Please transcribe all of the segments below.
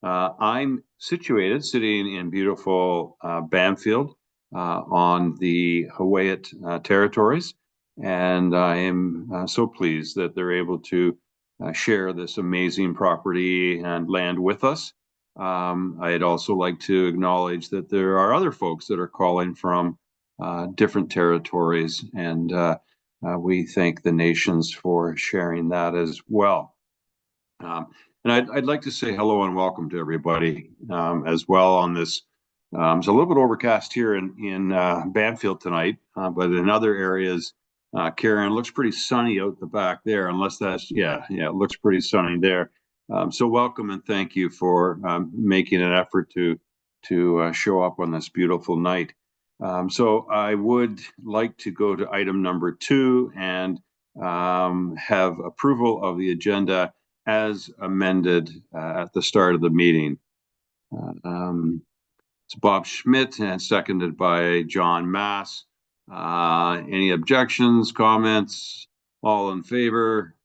I'm sitting in beautiful Bamfield on the Hawaiian territories, and I am so pleased that they're able to share this amazing property and land with us. I'd also like to acknowledge that there are other folks that are calling from different territories, and we thank the nations for sharing that as well. And I'd like to say hello and welcome to everybody as well on this. It's a little bit overcast here in Bamfield tonight, but in other areas, Karen, it looks pretty sunny out the back there, unless that's, yeah, it looks pretty sunny there. So welcome and thank you for making an effort to show up on this beautiful night. So I would like to go to item number 2 and have approval of the agenda as amended at the start of the meeting. It's Bob Schmidt and seconded by John Mass. Any objections, comments? All in favor?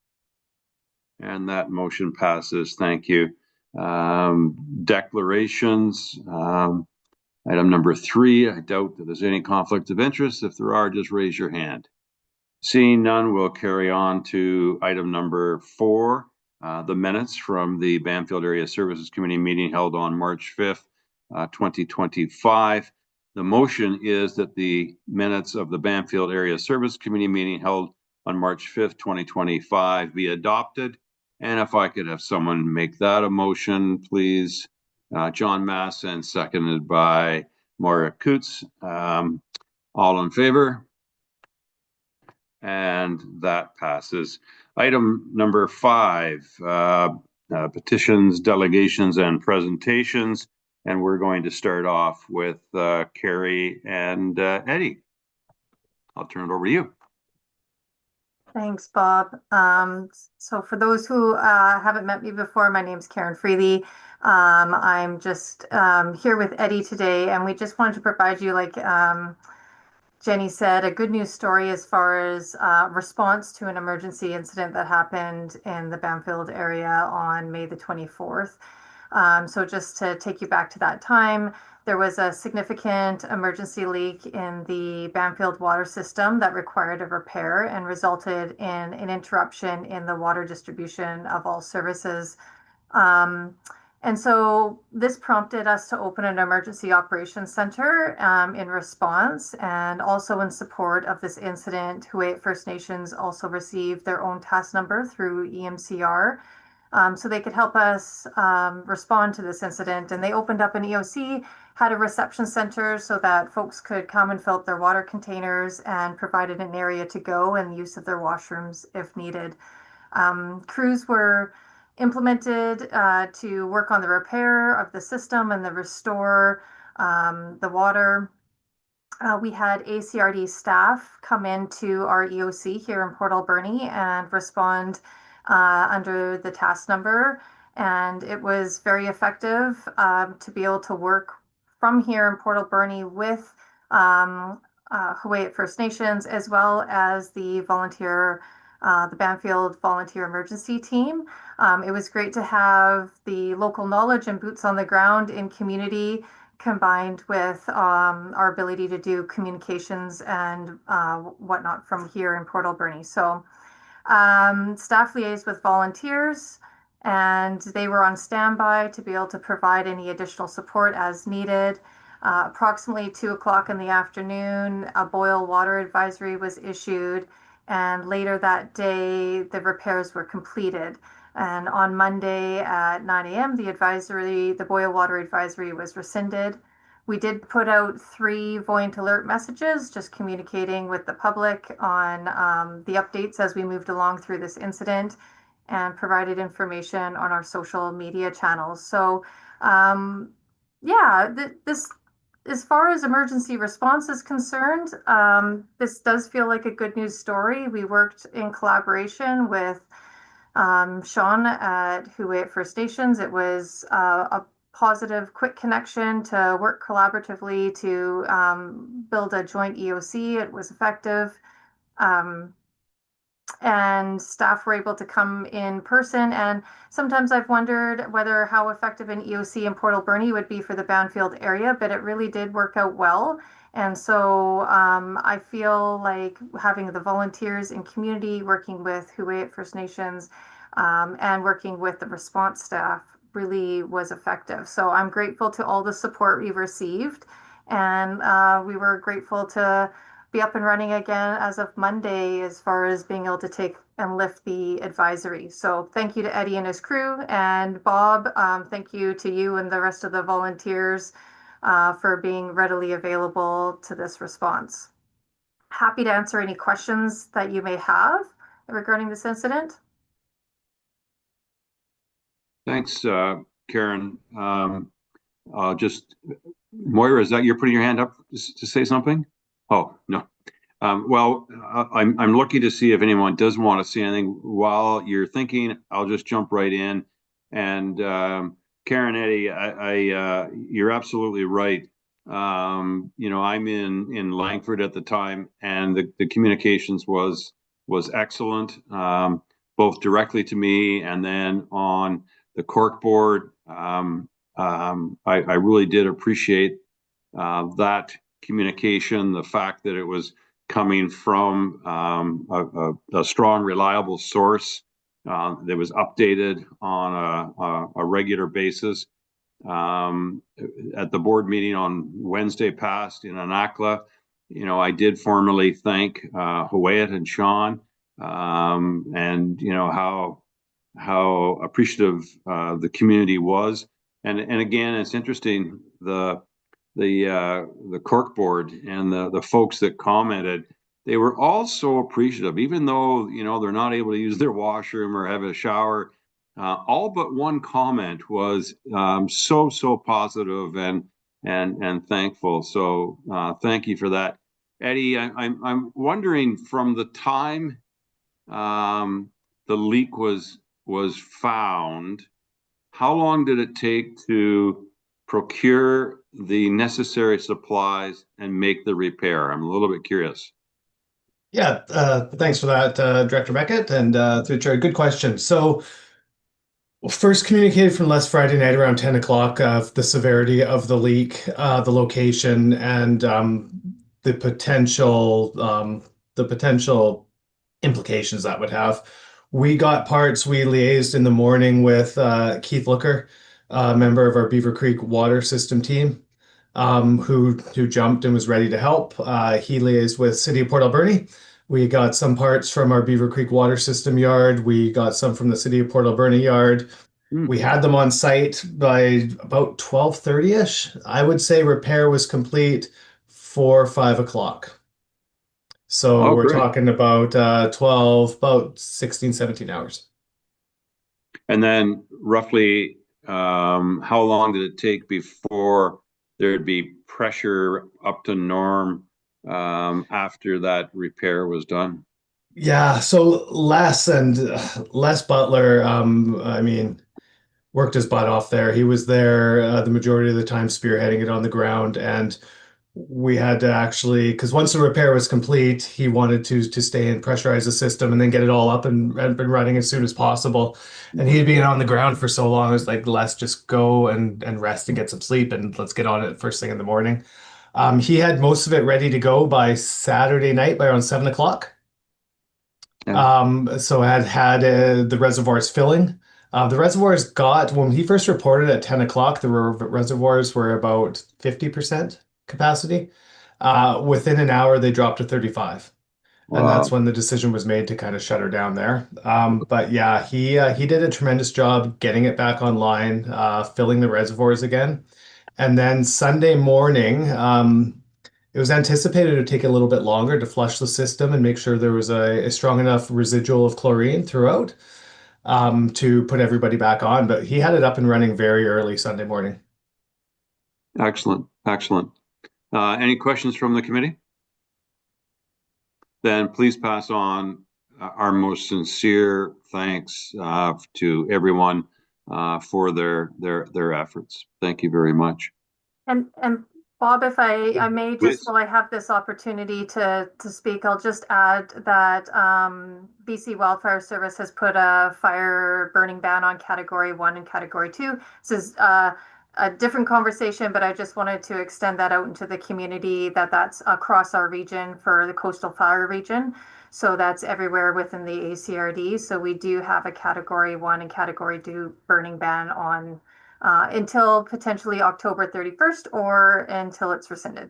And that motion passes. Thank you. Declarations. Item number 3, I doubt that there's any conflict of interest. If there are, just raise your hand. Seeing none, we'll carry on to item number 4, the minutes from the Bamfield Area Services Committee meeting held on March 5th, 2025. The motion is that the minutes of the Bamfield Area Service Committee meeting held on March 5th, 2025 be adopted. And if I could have someone make that a motion, please. John Mass and seconded by Maura Coots. All in favor? And that passes. Item number 5, petitions, delegations, and presentations. And we're going to start off with Carrie and Eddie. I'll turn it over to you. Thanks, Bob. So for those who haven't met me before, my name's Karen Freely. I'm just here with Eddie today, and we just wanted to provide you, like Jenny said, a good news story as far as response to an emergency incident that happened in the Bamfield area on May the 24th. So just to take you back to that time, there was a significant emergency leak in the Bamfield water system that required a repair and resulted in an interruption in the water distribution of all services. And so this prompted us to open an emergency operations center in response, and also in support of this incident. Hawaiian First Nations also received their own task number through EMCR, so they could help us respond to this incident. And they opened up an EOC, had a reception center so that folks could come and fill up their water containers, and provided an area to go and use of their washrooms if needed. Crews were implemented to work on the repair of the system and the restore the water. We had ACRD staff come into our EOC here in Port Alberni and respond under the task number. And it was very effective to be able to work from here in Port Alberni with Hawaiian First Nations, as well as the Bamfield Volunteer Emergency Team. It was great to have the local knowledge and boots on the ground in community, combined with our ability to do communications and whatnot from here in Port Alberni. So staff liaised with volunteers, and they were on standby to be able to provide any additional support as needed. Approximately 2 o'clock in the afternoon, a boil water advisory was issued. And later that day, the repairs were completed. And on Monday at 9 a.m., the boil water advisory was rescinded. We did put out 3 voyant alert messages, just communicating with the public on the updates as we moved along through this incident, and provided information on our social media channels. So this, as far as emergency response is concerned, this does feel like a good news story. We worked in collaboration with Sean at Hawaiian First Nations. It was a positive, quick connection to work collaboratively to build a joint EOC. It was effective. and staff were able to come in person. And sometimes I've wondered whether how effective an EOC in Port Alberni would be for the Bamfield area, but it really did work out well. And so I feel like having the volunteers in community, working with Huayet First Nations, and working with the response staff really was effective. So I'm grateful to all the support we've received. And we were grateful to be up and running again as of Monday as far as being able to take and lift the advisory. So thank you to Eddie and his crew, and Bob. Thank you to you and the rest of the volunteers for being readily available to this response. Happy to answer any questions that you may have regarding this incident. Thanks, Karen. Just Moira, is that you're putting your hand up to say something? Oh, no. Well, I'm looking to see if anyone does want to say anything. While you're thinking, I'll just jump right in. And Karen, Eddie, you're absolutely right. I'm in Langford at the time, and the communications was excellent, both directly to me and then on the cork board. I really did appreciate that communication, the fact that it was coming from a strong, reliable source that was updated on a regular basis. At the board meeting on Wednesday past in Anakla, I did formally thank Huayet and Sean, and how appreciative the community was. And again, it's interesting, the cork board and the folks that commented, they were all so appreciative, even though they're not able to use their washroom or have a shower. All but one comment was so positive and thankful. So thank you for that, Eddie. I'm wondering, from the time the leak was found, how long did it take to procure the necessary supplies and make the repair? I'm a little bit curious. Yeah, thanks for that, Director Beckett, and through the chair. Good question. So, first communicated from Les Friday night around 10 o'clock of the severity of the leak, the location, and the potential implications that would have. We got parts. We liaised in the morning with Keith Looker, a member of our Beaver Creek water system team, who jumped and was ready to help. He liaised with City of Port Alberni. We got some parts from our Beaver Creek water system yard. We got some from the City of Port Alberni yard. We had them on site by about 12:30ish. I would say repair was complete for 5 o'clock. So Oh, we're great. talking about about 16, 17 hours. And then roughly, how long did it take before there'd be pressure up to norm after that repair was done? Yeah, so Les Butler, I mean, worked his butt off there. He was there the majority of the time spearheading it on the ground, and we had to actually, because once the repair was complete, he wanted to stay and pressurize the system and then get it all up and running as soon as possible. And he'd been on the ground for so long, it was like, let's just go and rest and get some sleep, and let's get on it first thing in the morning. He had most of it ready to go by Saturday night by around 7 o'clock. Yeah. So had the reservoirs filling. The reservoirs got, when he first reported at 10 o'clock, the reservoirs were about 50% capacity. Within an hour, they dropped to 35. And that's Wow. when the decision was made to kind of shut her down there. But yeah, he did a tremendous job getting it back online, filling the reservoirs again. And then Sunday morning, it was anticipated to take a little bit longer to flush the system and make sure there was a strong enough residual of chlorine throughout, to put everybody back on. But he had it up and running very early Sunday morning. Excellent. Excellent. Any questions from the committee? Then please pass on our most sincere thanks to everyone for their efforts. Thank you very much. And Bob, if I may just, Please. while I have this opportunity to speak, I'll just add that BC Wildfire Service has put a fire burning ban on Category 1 and Category 2. This is a different conversation, but I just wanted to extend that out into the community that that's across our region for the coastal fire region. So that's everywhere within the ACRD. So we do have a Category 1 and Category 2 burning ban on until potentially October 31st or until it's rescinded.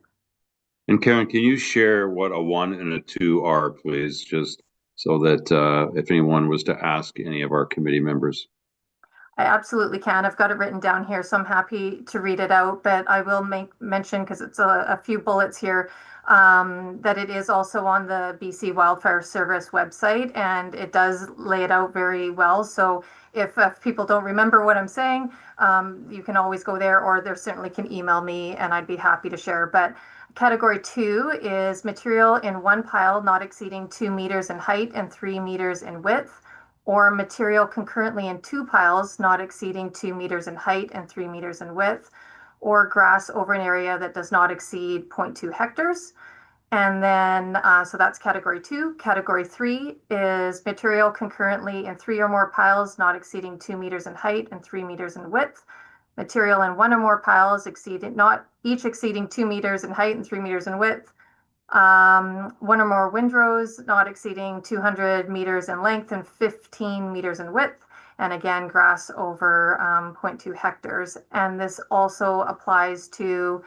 And Karen, can you share what a 1 and a 2 are, please? Just so that if anyone was to ask any of our committee members. I absolutely can. I've got it written down here, so I'm happy to read it out, but I will mention, because it's a few bullets here, that it is also on the BC Wildfire Service website, and it does lay it out very well. So if people don't remember what I'm saying, you can always go there, or they certainly can email me, and I'd be happy to share. But Category 2 is material in one pile not exceeding 2 meters in height and 3 meters in width, or material concurrently in two piles not exceeding 2 meters in height and 3 meters in width, or grass over an area that does not exceed 0.2 hectares. And then, so that's Category 2. Category 3 is material concurrently in 3 or more piles not exceeding 2 meters in height and 3 meters in width. Material in 1 or more piles not each exceeding 2 meters in height and 3 meters in width. 1 or more windrows not exceeding 200 meters in length and 15 meters in width. And again, grass over 0.2 hectares. And this also applies to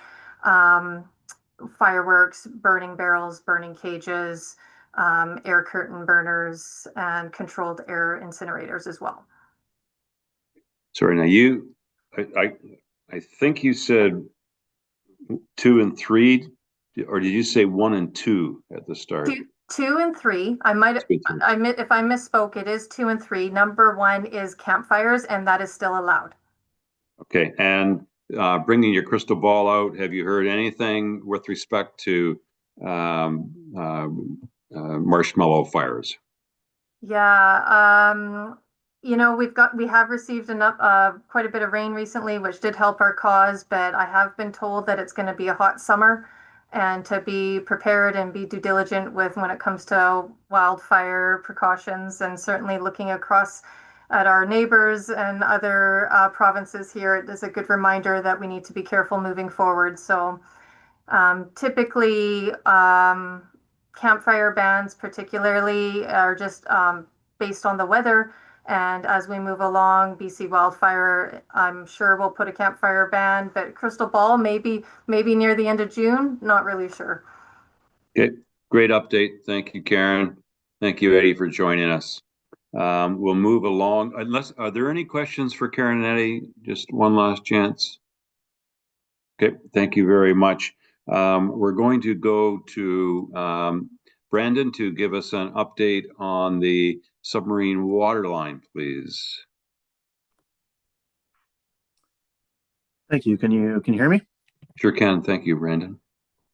fireworks, burning barrels, burning cages, air curtain burners, and controlled air incinerators as well. Sorry, now I think you said 2 and 3, or did you say 1 and 2 at the start? 2 and 3. If I misspoke, it is 2 and 3. Number 1 is campfires, and that is still allowed. Okay, and bringing your crystal ball out, have you heard anything with respect to marshmallow fires? Yeah, we have received quite a bit of rain recently, which did help our cause, but I have been told that it's going to be a hot summer and to be prepared and be due diligent when it comes to wildfire precautions, and certainly looking across at our neighbors and other provinces here, it is a good reminder that we need to be careful moving forward. So typically, campfire bans particularly are just based on the weather. And as we move along, BC Wildfire, I'm sure we'll put a campfire ban, but crystal ball, maybe near the end of June, not really sure. Okay, great update. Thank you, Karen. Thank you, Eddie, for joining us. We'll move along. Are there any questions for Karen and Eddie? Just one last chance. Okay, thank you very much. We're going to go to Brandon to give us an update on the submarine water line, please. Thank you. Can you hear me? Sure can. Thank you, Brandon.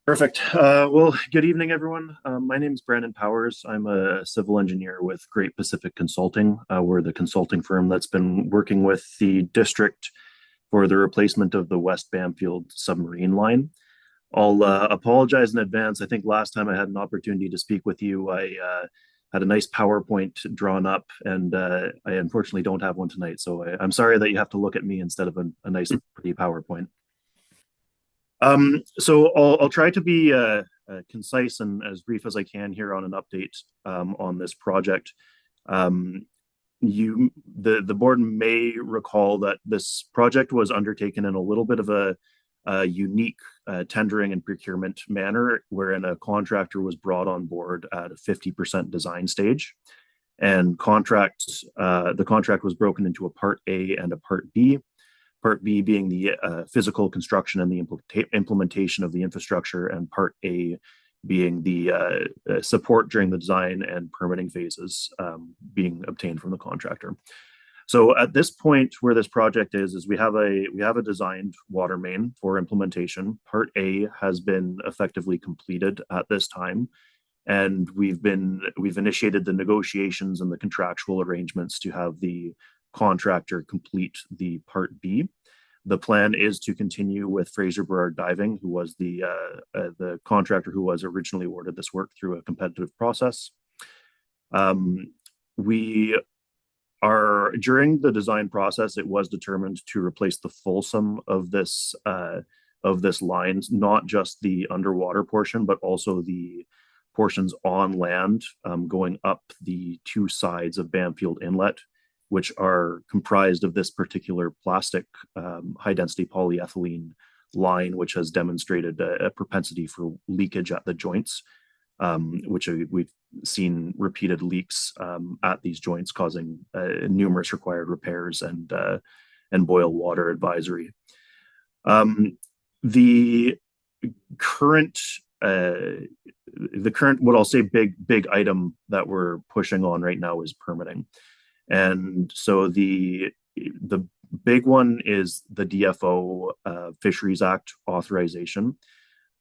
Perfect. Well, good evening, everyone. My name is Brandon Powers. I'm a civil engineer with Great Pacific Consulting. We're the consulting firm that's been working with the district for the replacement of the West Bamfield submarine line. I'll apologize in advance. I think last time I had an opportunity to speak with you, I had a nice PowerPoint drawn up, and I unfortunately don't have one tonight. So I'm sorry that you have to look at me instead of a nice, pretty PowerPoint. So I'll try to be concise and as brief as I can here on an update on this project. The board may recall that this project was undertaken in a little bit of a unique tendering and procurement manner, wherein a contractor was brought on board at a 50% design stage, and the contract was broken into a Part A and a Part B. Part B being the physical construction and the implementation of the infrastructure, and Part A being the support during the design and permitting phases being obtained from the contractor. So at this point, where this project is we have a designed water main for implementation. Part A has been effectively completed at this time, and we've initiated the negotiations and the contractual arrangements to have the contractor complete the Part B. The plan is to continue with Fraser Burrard Diving, who was the contractor who was originally awarded this work through a competitive process. We are, during the design process, it was determined to replace the fulsome of this line, not just the underwater portion, but also the portions on land going up the two sides of Bamfield Inlet, which are comprised of this particular plastic high-density polyethylene line, which has demonstrated a propensity for leakage at the joints, which we've seen repeated leaks at these joints, causing numerous required repairs and boil water advisory. The current, what I'll say big item that we're pushing on right now is permitting. And so the big one is the DFO Fisheries Act authorization.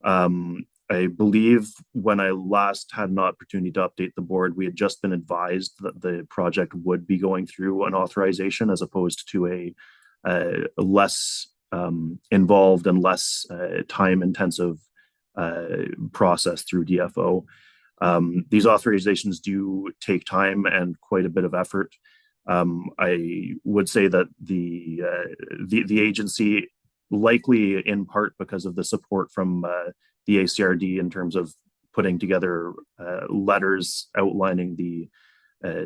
I believe when I last had an opportunity to update the board, we had just been advised that the project would be going through an authorization as opposed to a less involved and less time-intensive process through DFO. These authorizations do take time and quite a bit of effort. I would say that the agency, likely in part because of the support from the ACRD in terms of putting together letters outlining the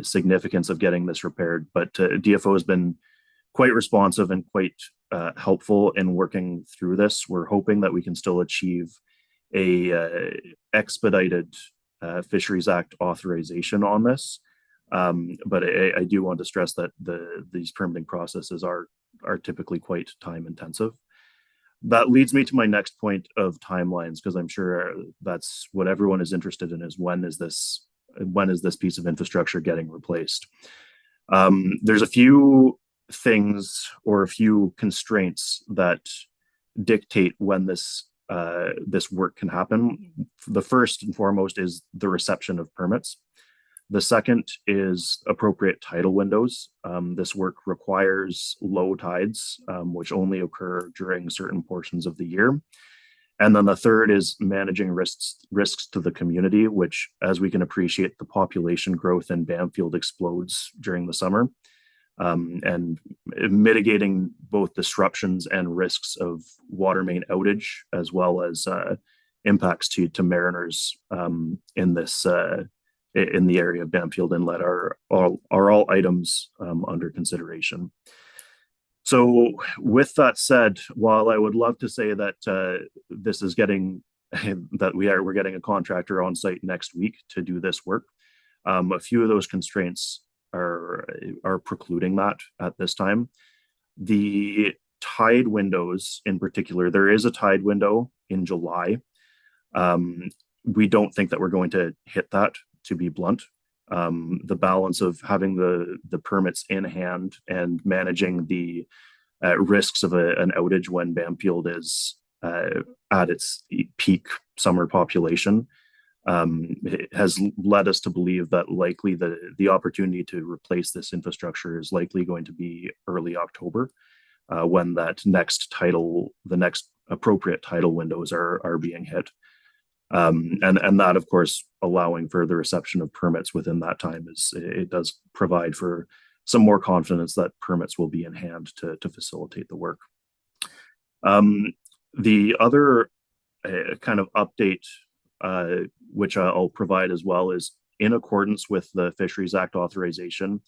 significance of getting this repaired, but DFO has been quite responsive and quite helpful in working through this. We're hoping that we can still achieve a expedited Fisheries Act authorization on this. But I do want to stress that these permitting processes are typically quite time intensive. That leads me to my next point of timelines, because I'm sure that's what everyone is interested in, is when is this piece of infrastructure getting replaced? There's a few things or a few constraints that dictate when this work can happen. The first and foremost is the reception of permits. The second is appropriate tidal windows. This work requires low tides, which only occur during certain portions of the year. And then the third is managing risks to the community, which, as we can appreciate, the population growth in Bamfield explodes during the summer, and mitigating both disruptions and risks of water main outage, as well as impacts to mariners in the area of Bamfield Inlet are all items under consideration. So with that said, while I would love to say that this is getting that we're getting a contractor on site next week to do this work, a few of those constraints are precluding that at this time. The tide windows in particular, there is a tide window in July. We don't think that we're going to hit that, to be blunt. The balance of having the permits in hand and managing the risks of an outage when Bamfield is at its peak summer population has led us to believe that likely the opportunity to replace this infrastructure is likely going to be early October, when the next appropriate tidal windows are being hit. And that, of course, allowing further reception of permits within that time it does provide for some more confidence that permits will be in hand to facilitate the work. The other kind of update, which I'll provide as well, is in accordance with the Fisheries Act authorization.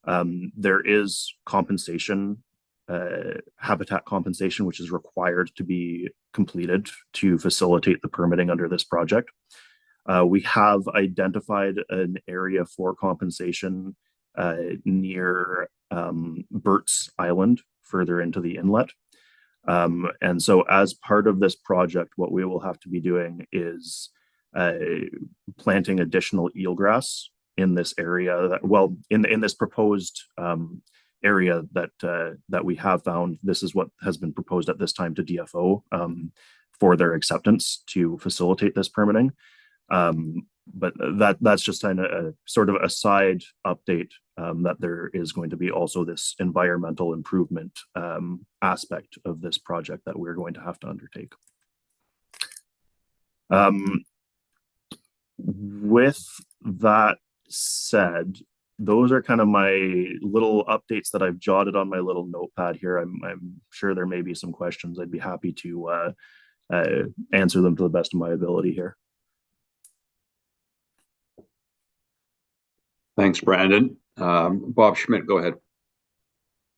There is compensation, habitat compensation, which is required to be completed to facilitate the permitting under this project. We have identified an area for compensation near Burt's Island, further into the inlet. And so as part of this project, what we will have to be doing is planting additional eelgrass in this area, in this proposed area that we have found. This is what has been proposed at this time to DFO for their acceptance to facilitate this permitting. but that's just kind of a sort of a side update, that there is going to be also this environmental improvement aspect of this project that we're going to have to undertake. With that said, those are kind of my little updates that I've jotted on my little notepad here. I'm sure there may be some questions. I'd be happy to answer them to the best of my ability here. Thanks, Brandon. Bob Schmidt, go ahead.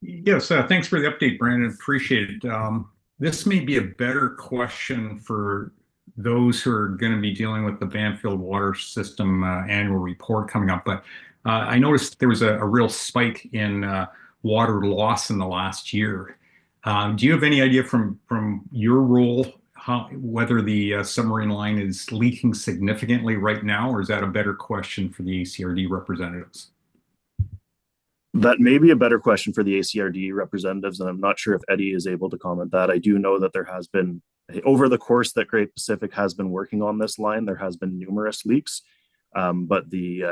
Yes, thanks for the update, Brandon. Appreciate it. This may be a better question for those who are going to be dealing with the Bamfield Water System annual report coming up, but I noticed there was a real spike in water loss in the last year. Do you have any idea from your role whether the submarine line is leaking significantly right now, or is that a better question for the ACRD representatives? That may be a better question for the ACRD representatives, and I'm not sure if Eddie is able to comment that. I do know that there has been, over the course that Great Pacific has been working on this line, there has been numerous leaks, but the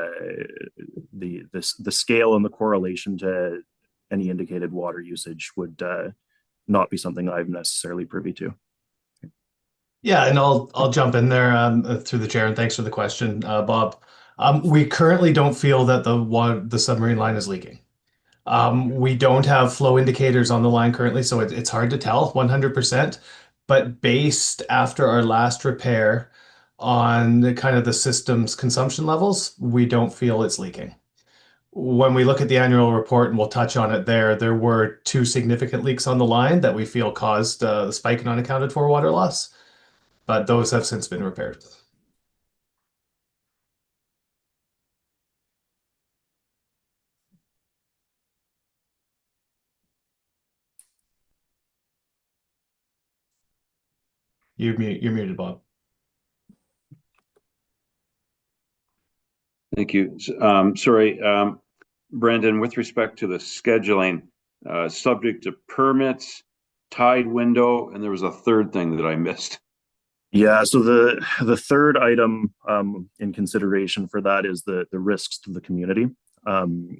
scale and the correlation to any indicated water usage would not be something I'm necessarily privy to. Yeah, and I'll jump in there through the chair, and thanks for the question, Bob. We currently don't feel that the submarine line is leaking. We don't have flow indicators on the line currently, so it's hard to tell 100%. But based after our last repair on the system's consumption levels, we don't feel it's leaking. When we look at the annual report, and we'll touch on it there were 2 significant leaks on the line that we feel caused the spike in unaccounted for water loss, but those have since been repaired. You're muted, Bob. Thank you. Sorry, Brandon, with respect to the scheduling, subject to permits, tide window, and there was a third thing that I missed. Yeah, so the third item in consideration for that is the risks to the community. And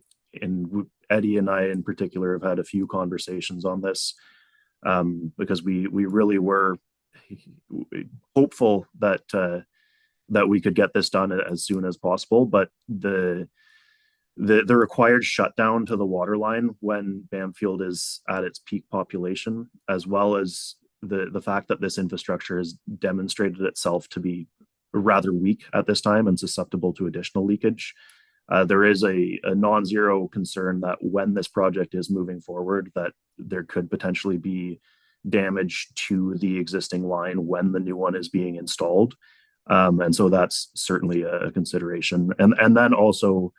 Eddie and I in particular have had a few conversations on this, because we really were hopeful that that we could get this done as soon as possible, but the required shutdown to the water line when Bamfield is at its peak population, as well as the fact that this infrastructure has demonstrated itself to be rather weak at this time and susceptible to additional leakage. There is a non-zero concern that when this project is moving forward, that there could potentially be damage to the existing line when the new one is being installed. And so that's certainly a consideration. And then also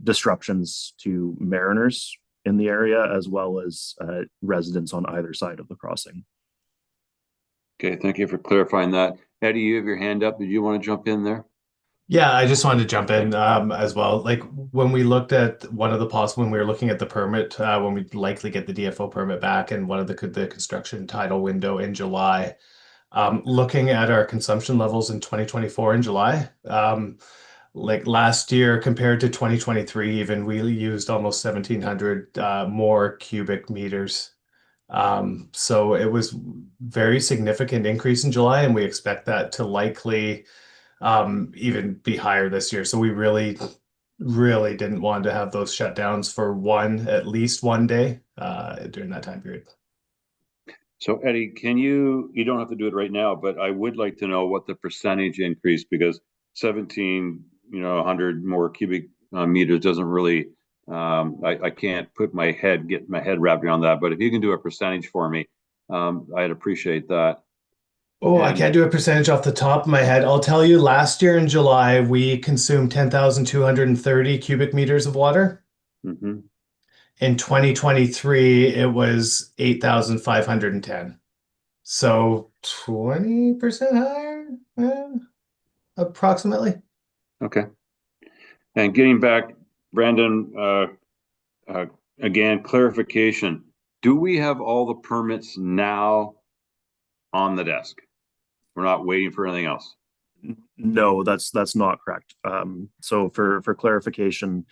disruptions to mariners in the area, as well as residents on either side of the crossing. Okay, thank you for clarifying that. Eddie, you have your hand up. Did you want to jump in there? Yeah, I just wanted to jump in as well. Like when we looked at when we were looking at the permit, when we likely get the DFO permit back, and one of the construction title window in July, looking at our consumption levels in 2024 in July, like last year compared to 2023, even we used almost 1,700 more cubic meters. So it was very significant increase in July, and we expect that to likely even be higher this year. So we really didn't want to have those shutdowns for at least one day during that time period. So Eddie, you don't have to do it right now, but I would like to know what the percentage increase, because 1,700 more cubic meters doesn't really, I can't get my head wrapped around that, but if you can do a percentage for me, I'd appreciate that. Oh, I can't do a percentage off the top of my head. I'll tell you, last year in July, we consumed 10,230 cubic meters of water. Mm-hmm. In 2023, it was 8,510. So 20% higher, approximately. Okay. And getting back, Brandon, again, clarification. Do we have all the permits now on the desk? We're not waiting for anything else. No, that's not correct. So for clarification,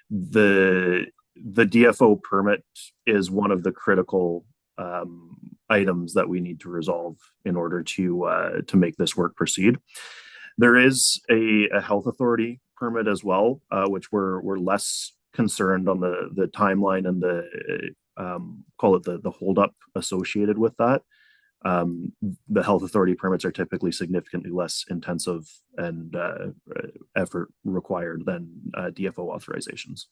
the DFO permit is one of the critical items that we need to resolve in order to make this work proceed. There is a health authority permit as well, which we're less concerned on the timeline and the call it the holdup associated with that. The health authority permits are typically significantly less intensive and effort required than DFO authorizations.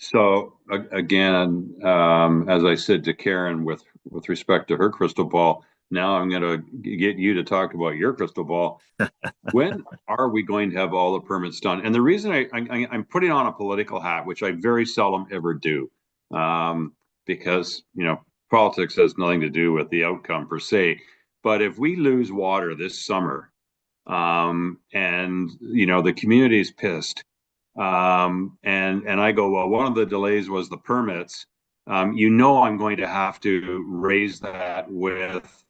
So again, as I said to Karen with respect to her crystal ball, now I'm going to get you to talk about your crystal ball. When are we going to have all the permits done? And the reason I'm putting on a political hat, which I very seldom ever do, because, you know, politics has nothing to do with the outcome per se. But if we lose water this summer, and, you know, the community is pissed, and I go, well, one of the delays was the permits. You know, I'm going to have to raise that with,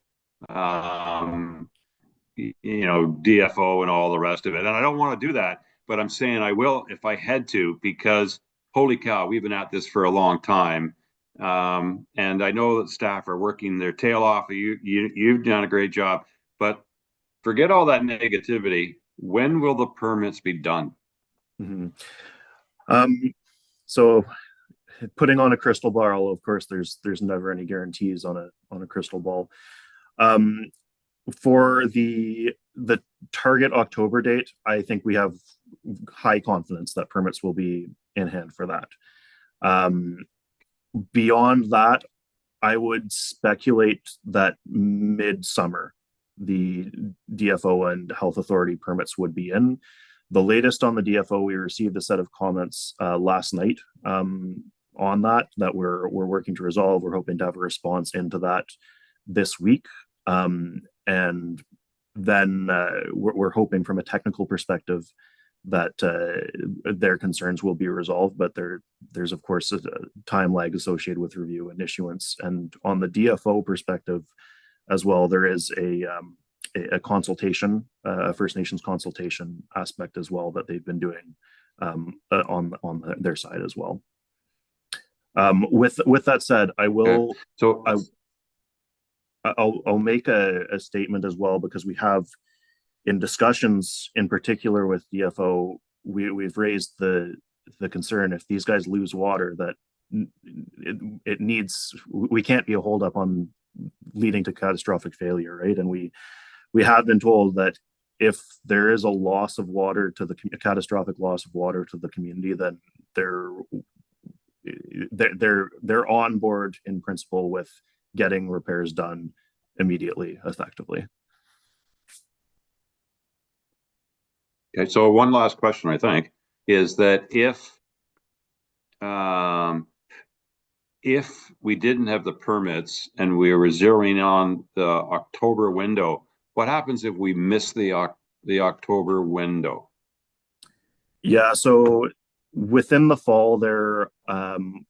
you know, DFO and all the rest of it. And I don't want to do that, but I'm saying I will if I had to, because holy cow, we've been at this for a long time. And I know that staff are working their tail off. You've done a great job, but forget all that negativity. When will the permits be done? Mm-hmm. So putting on a crystal ball, of course, there's never any guarantees on a crystal ball. For the target October date, I think we have high confidence that permits will be in hand for that. Beyond that, I would speculate that mid-summer, the DFO and health authority permits would be in. The latest on the DFO, we received a set of comments last night on that we're working to resolve. We're hoping to have a response into that this week. And then we're hoping from a technical perspective that their concerns will be resolved, but there's of course a time lag associated with review and issuance. And on the DFO perspective as well, there is a consultation, a First Nations consultation aspect as well that they've been doing on their side as well. With that said, I will. Okay. I'll make a statement as well, because we have, in discussions in particular with DFO, we've raised the concern, if these guys lose water, that it needs, we can't be a holdup on leading to catastrophic failure, right? And we have been told that if there is a loss of water to a catastrophic loss of water to the community, then they're on board in principle with getting repairs done immediately, effectively. Okay, so one last question, I think, is that if we didn't have the permits and we were zeroing on the October window, what happens if we miss the October window? Yeah, so within the fall, there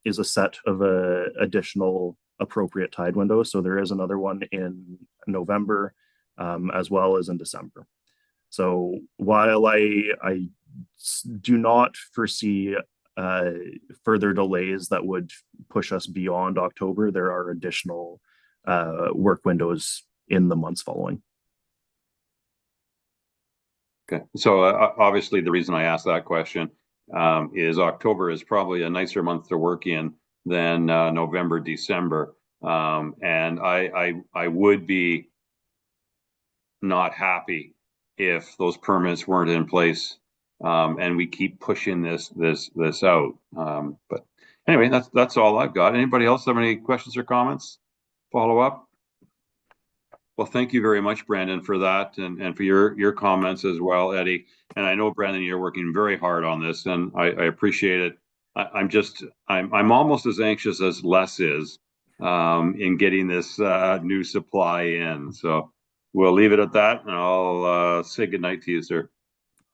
is a set of additional appropriate tide windows. So there is another one in November, as well as in December. So while I do not foresee further delays that would push us beyond October, there are additional work windows in the months following. Okay, so obviously the reason I asked that question is October is probably a nicer month to work in than November, December. And I would be not happy if those permits weren't in place, and we keep pushing this out. But anyway, that's all I've got. Anybody else have any questions or comments? Follow up? Well, thank you very much, Brandon, for that, and for your comments as well, Eddie. And I know, Brandon, you're working very hard on this, and I appreciate it. I'm almost as anxious as Les is in getting this new supply in. So we'll leave it at that, and I'll say goodnight to you, sir.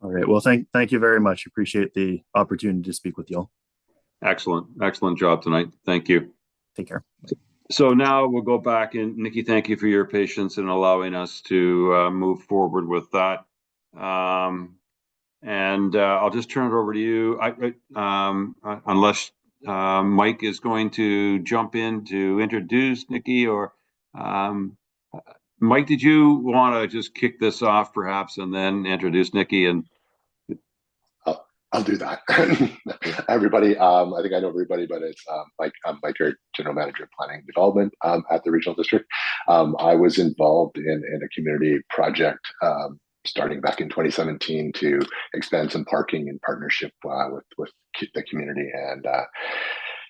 All right. Well, thank you very much. Appreciate the opportunity to speak with y'all. Excellent job tonight. Thank you. Take care. Bye. So now we'll go back and Nikki, thank you for your patience in allowing us to move forward with that. And I'll just turn it over to you. Unless Mike is going to jump in to introduce Nikki, or Mike, did you want to just kick this off perhaps and then introduce Nikki? And I'll do that. Everybody, I think I know everybody, but it's Mike. I'm Mike, General Manager of Planning and Development at the Regional District. I was involved in a community project starting back in 2017 to expand some parking in partnership with the community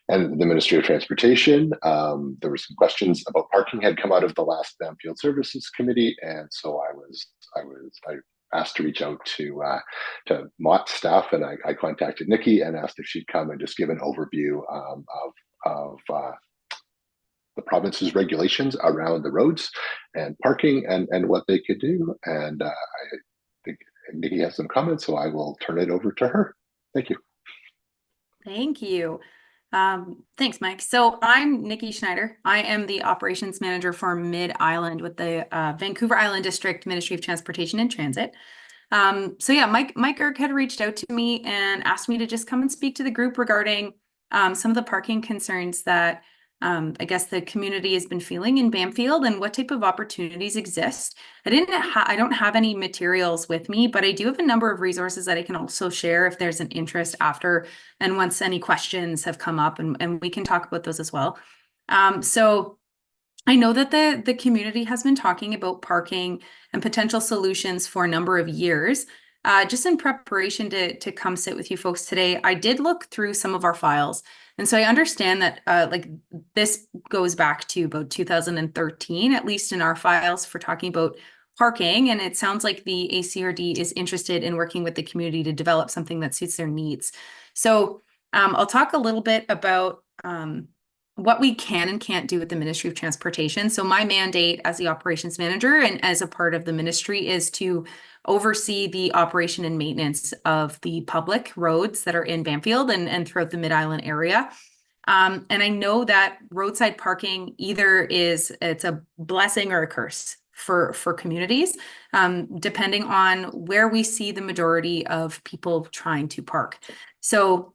and the Ministry of Transportation. There were some questions about parking had come out of the last Bamfield Services Committee, and so I asked to reach out to Mott staff, and I contacted Nikki and asked if she'd come and just give an overview of the province's regulations around the roads and parking and what they could do. And I think Nikki has some comments, so I will turn it over to her. Thank you. Thank you. Thanks, Mike. So I'm Nikki Schneider. I am the operations manager for Mid-Island with the Vancouver Island District Ministry of Transportation and Transit. So yeah, Mike Erk had reached out to me and asked me to just come and speak to the group regarding some of the parking concerns that I guess the community has been feeling in Bamfield and what type of opportunities exist. I don't have any materials with me, but I do have a number of resources that I can also share if there's an interest after and once any questions have come up, and we can talk about those as well. So I know that the community has been talking about parking and potential solutions for a number of years. Just in preparation to come sit with you folks today, I did look through some of our files. And so I understand that like this goes back to about 2013, at least in our files, for talking about parking. And it sounds like the ACRD is interested in working with the community to develop something that suits their needs. So I'll talk a little bit about what we can and can't do with the Ministry of Transportation. So my mandate as the operations manager and as a part of the ministry is to oversee the operation and maintenance of the public roads that are in Bamfield and throughout the Mid-Island area. And I know that roadside parking it's a blessing or a curse for communities, depending on where we see the majority of people trying to park. So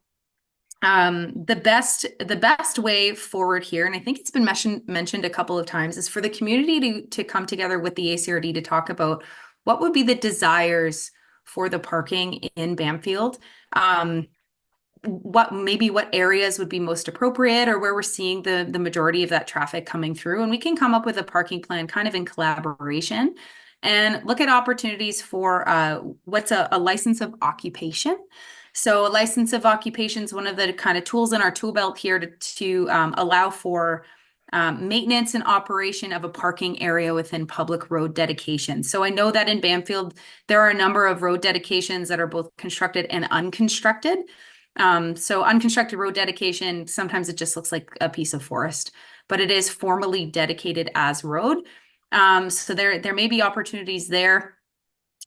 the best way forward here, and I think it's been mentioned a couple of times, is for the community to come together with the ACRD to talk about what would be the desires for the parking in Bamfield, what areas would be most appropriate, or where we're seeing the majority of that traffic coming through, and we can come up with a parking plan kind of in collaboration and look at opportunities for what's a license of occupation. So a license of occupation is one of the kind of tools in our tool belt here to allow for maintenance and operation of a parking area within public road dedication. So I know that in Bamfield, there are a number of road dedications that are both constructed and unconstructed. So unconstructed road dedication, sometimes it just looks like a piece of forest, but it is formally dedicated as road. So there may be opportunities there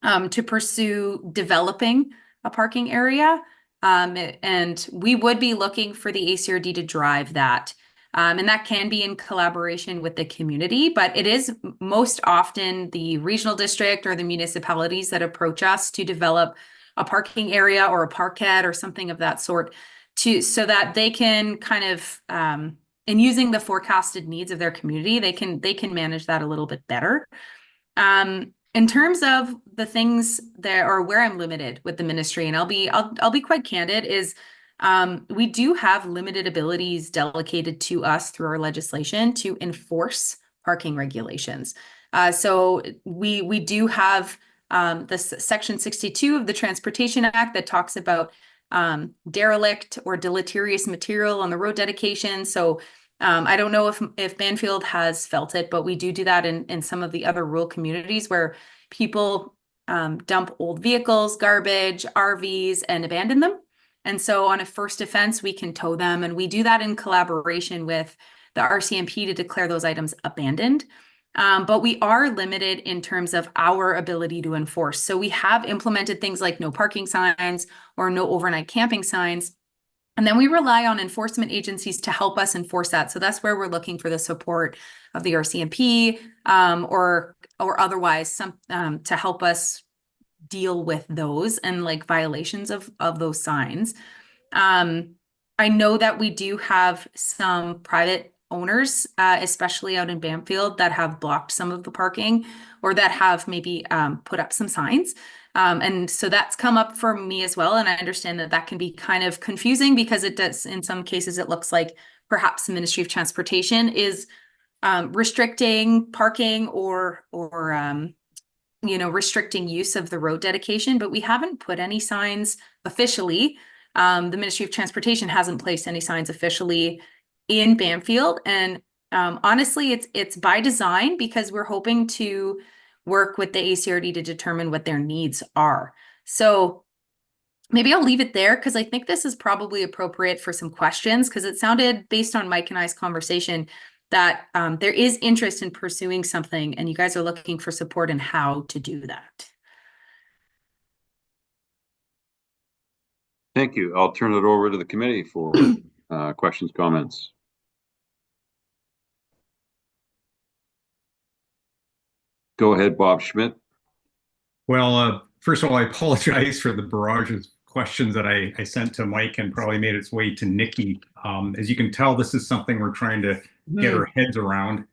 to pursue developing a parking area. And we would be looking for the ACRD to drive that. And that can be in collaboration with the community, but it is most often the regional district or the municipalities that approach us to develop a parking area or a parkette or something of that sort so that they can kind of, in using the forecasted needs of their community, they can manage that a little bit better. In terms of the things that or where I'm limited with the ministry, and I'll be quite candid, is we do have limited abilities delegated to us through our legislation to enforce parking regulations. So we do have this Section 62 of the Transportation Act that talks about derelict or deleterious material on the road dedication. So I don't know if Bamfield has felt it, but we do that in some of the other rural communities where people dump old vehicles, garbage, RVs, and abandon them. And so on a first offense, we can tow them. And we do that in collaboration with the RCMP to declare those items abandoned. But we are limited in terms of our ability to enforce. So we have implemented things like no parking signs or no overnight camping signs. And then we rely on enforcement agencies to help us enforce that. So that's where we're looking for the support of the RCMP, or otherwise some to help us deal with those and like violations of those signs. I know that we do have some private owners, especially out in Bamfield, that have blocked some of the parking, or that have maybe put up some signs. And so that's come up for me as well. And I understand that that can be kind of confusing, because it does, in some cases, it looks like perhaps the Ministry of Transportation is restricting parking, or restricting use of the road dedication, but we haven't put any signs officially. The Ministry of Transportation hasn't placed any signs officially in Bamfield. And honestly, it's by design, because we're hoping to work with the ACRD to determine what their needs are. So maybe I'll leave it there, because I think this is probably appropriate for some questions, because it sounded, based on Mike and I's conversation, that there is interest in pursuing something, and you guys are looking for support in how to do that. Thank you. I'll turn it over to the committee for questions, comments. Go ahead, Bob Schmidt. Well, first of all, I apologize for the barrage of questions that I sent to Mike and probably made its way to Nikki. As you can tell, this is something we're trying to get our heads around.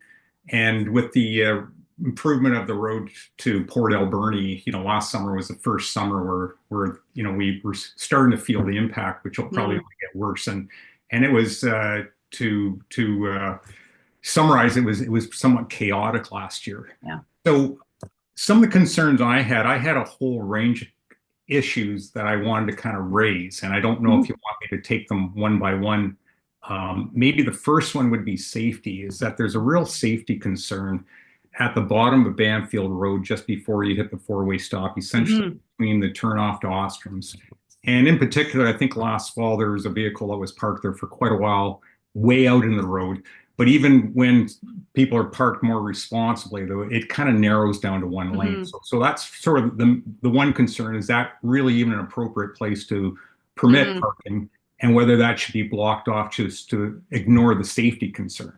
And with the improvement of the road to Port Alberni, last summer was the first summer where we were starting to feel the impact, which will probably only get worse. And it was to summarize, it was somewhat chaotic last year. Yeah. So some of the concerns I had a whole range of issues that I wanted to kind of raise, and I don't know if you want me to take them one by one. Maybe the first one would be safety, is that there's a real safety concern at the bottom of Bamfield Road just before you hit the four-way stop, essentially between the turnoff to Ostrom's. And in particular, I think last fall there was a vehicle that was parked there for quite a while, way out in the road. But even when people are parked more responsibly, though, it kind of narrows down to one lane. So that's sort of the one concern, is that really even an appropriate place to permit parking, and whether that should be blocked off just to ignore the safety concern.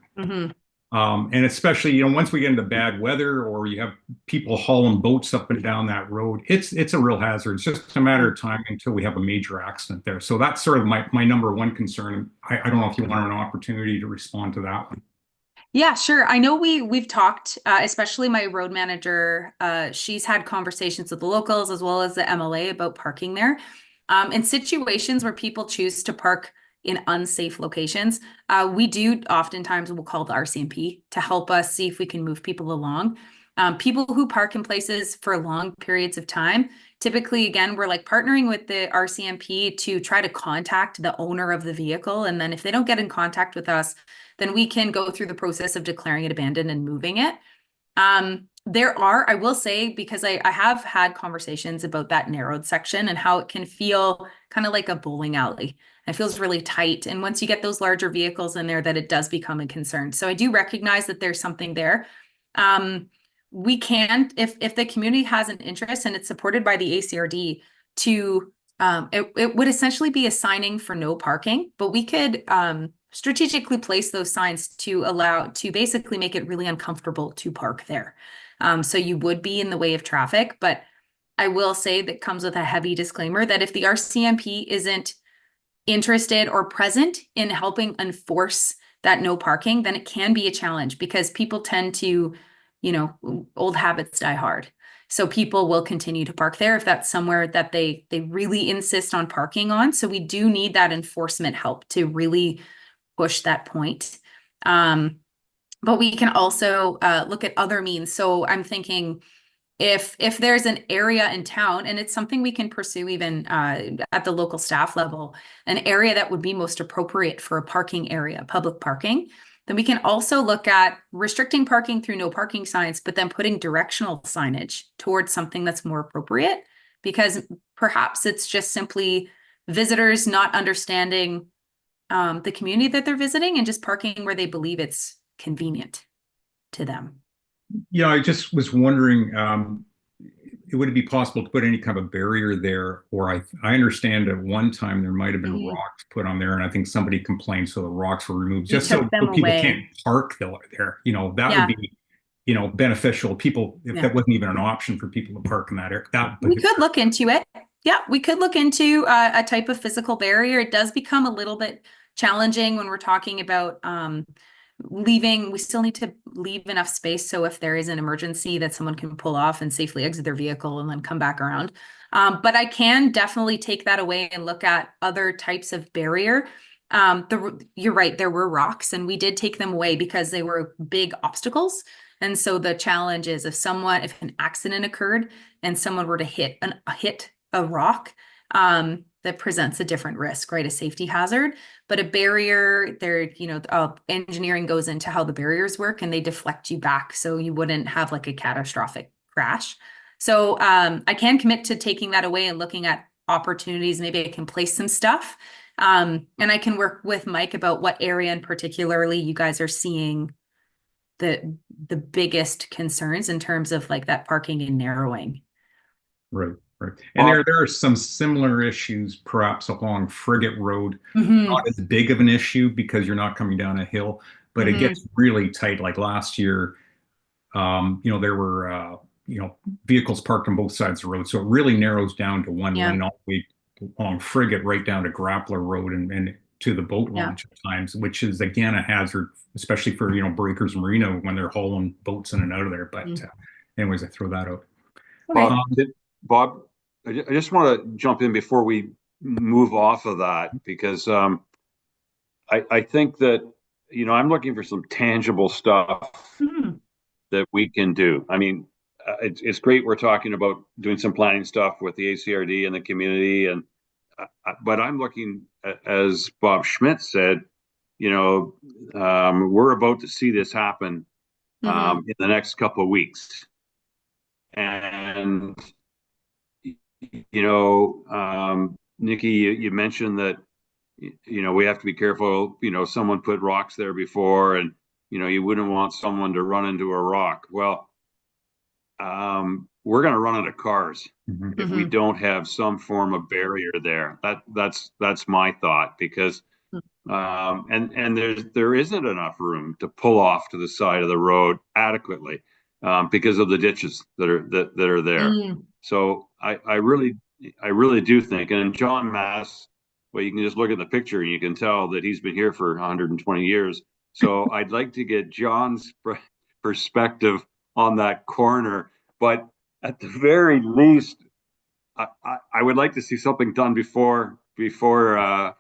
And especially, once we get into bad weather, or you have people hauling boats up and down that road, it's a real hazard. It's just a matter of time until we have a major accident there. So that's sort of my number one concern. I don't know if you want an opportunity to respond to that one. Yeah, sure. I know we've talked, especially my road manager, she's had conversations with the locals as well as the MLA about parking there. In situations where people choose to park in unsafe locations, we do oftentimes, we'll call the RCMP to help us see if we can move people along. People who park in places for long periods of time, typically, again, we're like partnering with the RCMP to try to contact the owner of the vehicle. And then if they don't get in contact with us, then we can go through the process of declaring it abandoned and moving it. There are, I will say, because I have had conversations about that narrowed section and how it can feel kind of like a bowling alley. It feels really tight. And once you get those larger vehicles in there, that it does become a concern. So I do recognize that there's something there. We can, if the community has an interest and it's supported by the ACRD, to it would essentially be a signing for no parking, but we could strategically place those signs to basically make it really uncomfortable to park there. So you would be in the way of traffic, but I will say that comes with a heavy disclaimer that if the RCMP isn't interested or present in helping enforce that no parking, then it can be a challenge, because people tend to, old habits die hard. So people will continue to park there if that's somewhere that they really insist on parking on. So we do need that enforcement help to really push that point. But we can also look at other means. So I'm thinking, if there's an area in town, and it's something we can pursue even at the local staff level, an area that would be most appropriate for a parking area, public parking, then we can also look at restricting parking through no parking signs, but then putting directional signage towards something that's more appropriate, because perhaps it's just simply visitors not understanding the community that they're visiting and just parking where they believe it's convenient to them. Yeah, I just was wondering, would it be possible to put any kind of a barrier there? Or I understand at one time there might have been Mhm. rocks put on there, and I think somebody complained, so the rocks were removed You just so took them people away. can't park there. You know, that Yeah. would be, you know, beneficial. People, if Yeah. that wasn't even an option for people to park in that area, We could look into it. Yeah, we could look into a type of physical barrier. It does become a little bit challenging when we're talking about leaving. We still need to leave enough space so if there is an emergency that someone can pull off and safely exit their vehicle and then come back around. But I can definitely take that away and look at other types of barrier. You're right, there were rocks and we did take them away because they were big obstacles. And so the challenge is if an accident occurred and someone were to hit a rock, that presents a different risk, right? A safety hazard. But a barrier, engineering goes into how the barriers work and they deflect you back so you wouldn't have like a catastrophic crash. So I can commit to taking that away and looking at opportunities. Maybe I can place some stuff. And I can work with Mike about what area in particularly you guys are seeing the biggest concerns in terms of like that parking and narrowing. Right. And there are some similar issues perhaps along Frigate Road. Not as big of an issue because you're not coming down a hill, but it gets really tight. Like last year, there were vehicles parked on both sides of the road, so it really narrows down to one lane all the way along Frigate right down to Grappler Road and to the boat launch at times, which is again a hazard, especially for breakers marina when they're hauling boats in and out of there. But anyways, I throw that out. Bob, I just want to jump in before we move off of that because I think that I'm looking for some tangible stuff that we can do. I mean, it's great we're talking about doing some planning stuff with the ACRD and the community, but I'm looking as Bob Schmidt said, we're about to see this happen in the next couple of weeks, and Nikki, you mentioned that we have to be careful. Someone put rocks there before, and you wouldn't want someone to run into a rock. Well, we're going to run out of cars if we don't have some form of barrier there. That's my thought because and there isn't enough room to pull off to the side of the road adequately because of the ditches that are there. So I really do think, and John Mass, well, you can just look at the picture and you can tell that he's been here for 120 years. So I'd like to get John's perspective on that corner, but at the very least, I would like to see something done before the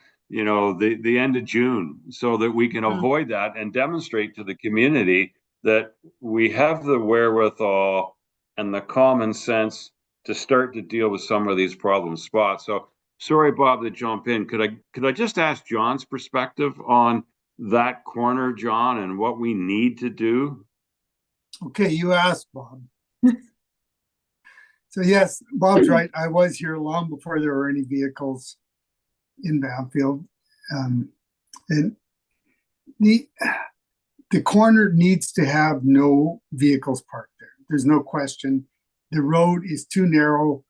end of June, so that we can avoid that and demonstrate to the community that we have the wherewithal and the common sense to start to deal with some of these problem spots. So sorry, Bob, to jump in. Could I just ask John's perspective on that corner, John, and what we need to do? Okay, you asked, Bob. So yes, Bob's right. I was here long before there were any vehicles in Bamfield. And the corner needs to have no vehicles parked there. There's no question. The road is too narrow.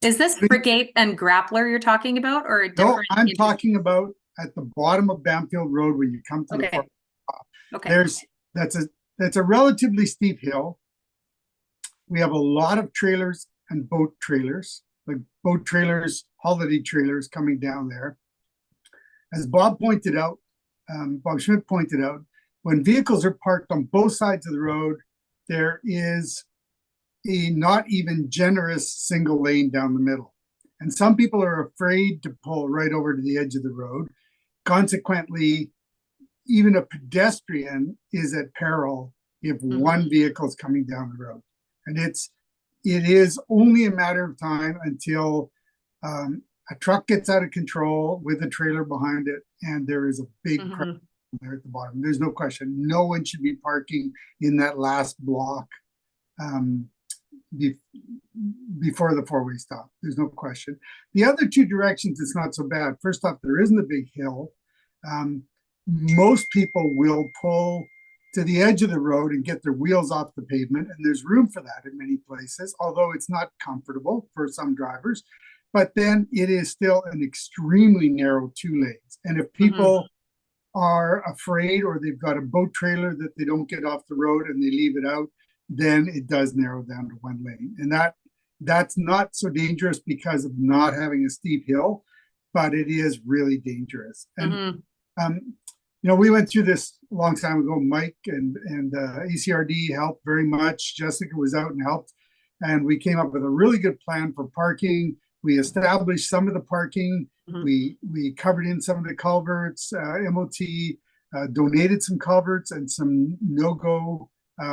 Is this Frigate and Grappler you're talking about, or a different? No, I'm talking about at the bottom of Bamfield Road when you come to the far top. Okay. That's a relatively steep hill. We have a lot of trailers and boat trailers, like boat trailers, holiday trailers coming down there. As Bob pointed out, Bob Schmidt pointed out, when vehicles are parked on both sides of the road, there is a not even generous single lane down the middle. And some people are afraid to pull right over to the edge of the road. Consequently, even a pedestrian is at peril if one vehicle is coming down the road. And it is only a matter of time until a truck gets out of control with a trailer behind it, and there is a big crowd there at the bottom. There's no question. No one should be parking in that last block before the four-way stop. There's no question. The other two directions, it's not so bad. First off, there isn't a big hill. Most people will pull to the edge of the road and get their wheels off the pavement. And there's room for that in many places, although it's not comfortable for some drivers. But then it is still an extremely narrow 2 lanes. And if people are afraid, or they've got a boat trailer that they don't get off the road and they leave it out, then it does narrow down to 1 lane. And that's not so dangerous because of not having a steep hill, but it is really dangerous. And you know, we went through this a long time ago. Mike and ECRD helped very much. Jessica was out and helped, and we came up with a really good plan for parking. We established some of the parking. We covered in some of the culverts. MOT donated some culverts and some no-go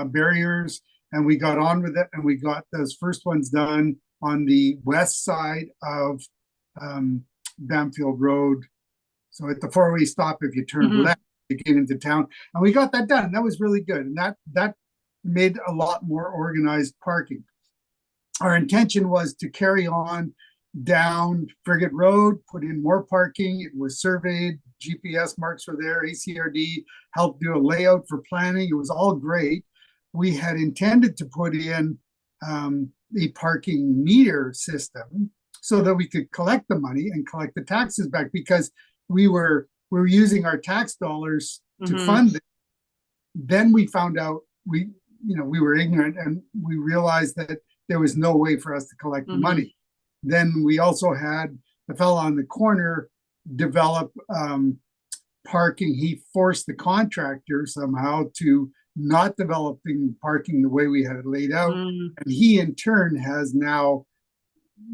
barriers, and we got on with it. And we got those first ones done on the west side of Bamfield Road. So at the 4-way stop, if you turn left, you get into town. And we got that done. And that was really good. And that made a lot more organized parking. Our intention was to carry on down Frigate Road, put in more parking. It was surveyed, GPS marks were there, ACRD helped do a layout for planning. It was all great. We had intended to put in a parking meter system so that we could collect the money and collect the taxes back, because we were using our tax dollars to fund it. Then we found out we were ignorant, and we realized that there was no way for us to collect the money. Then we also had the fellow on the corner develop parking. He forced the contractor somehow to not developing parking the way we had it laid out. And he in turn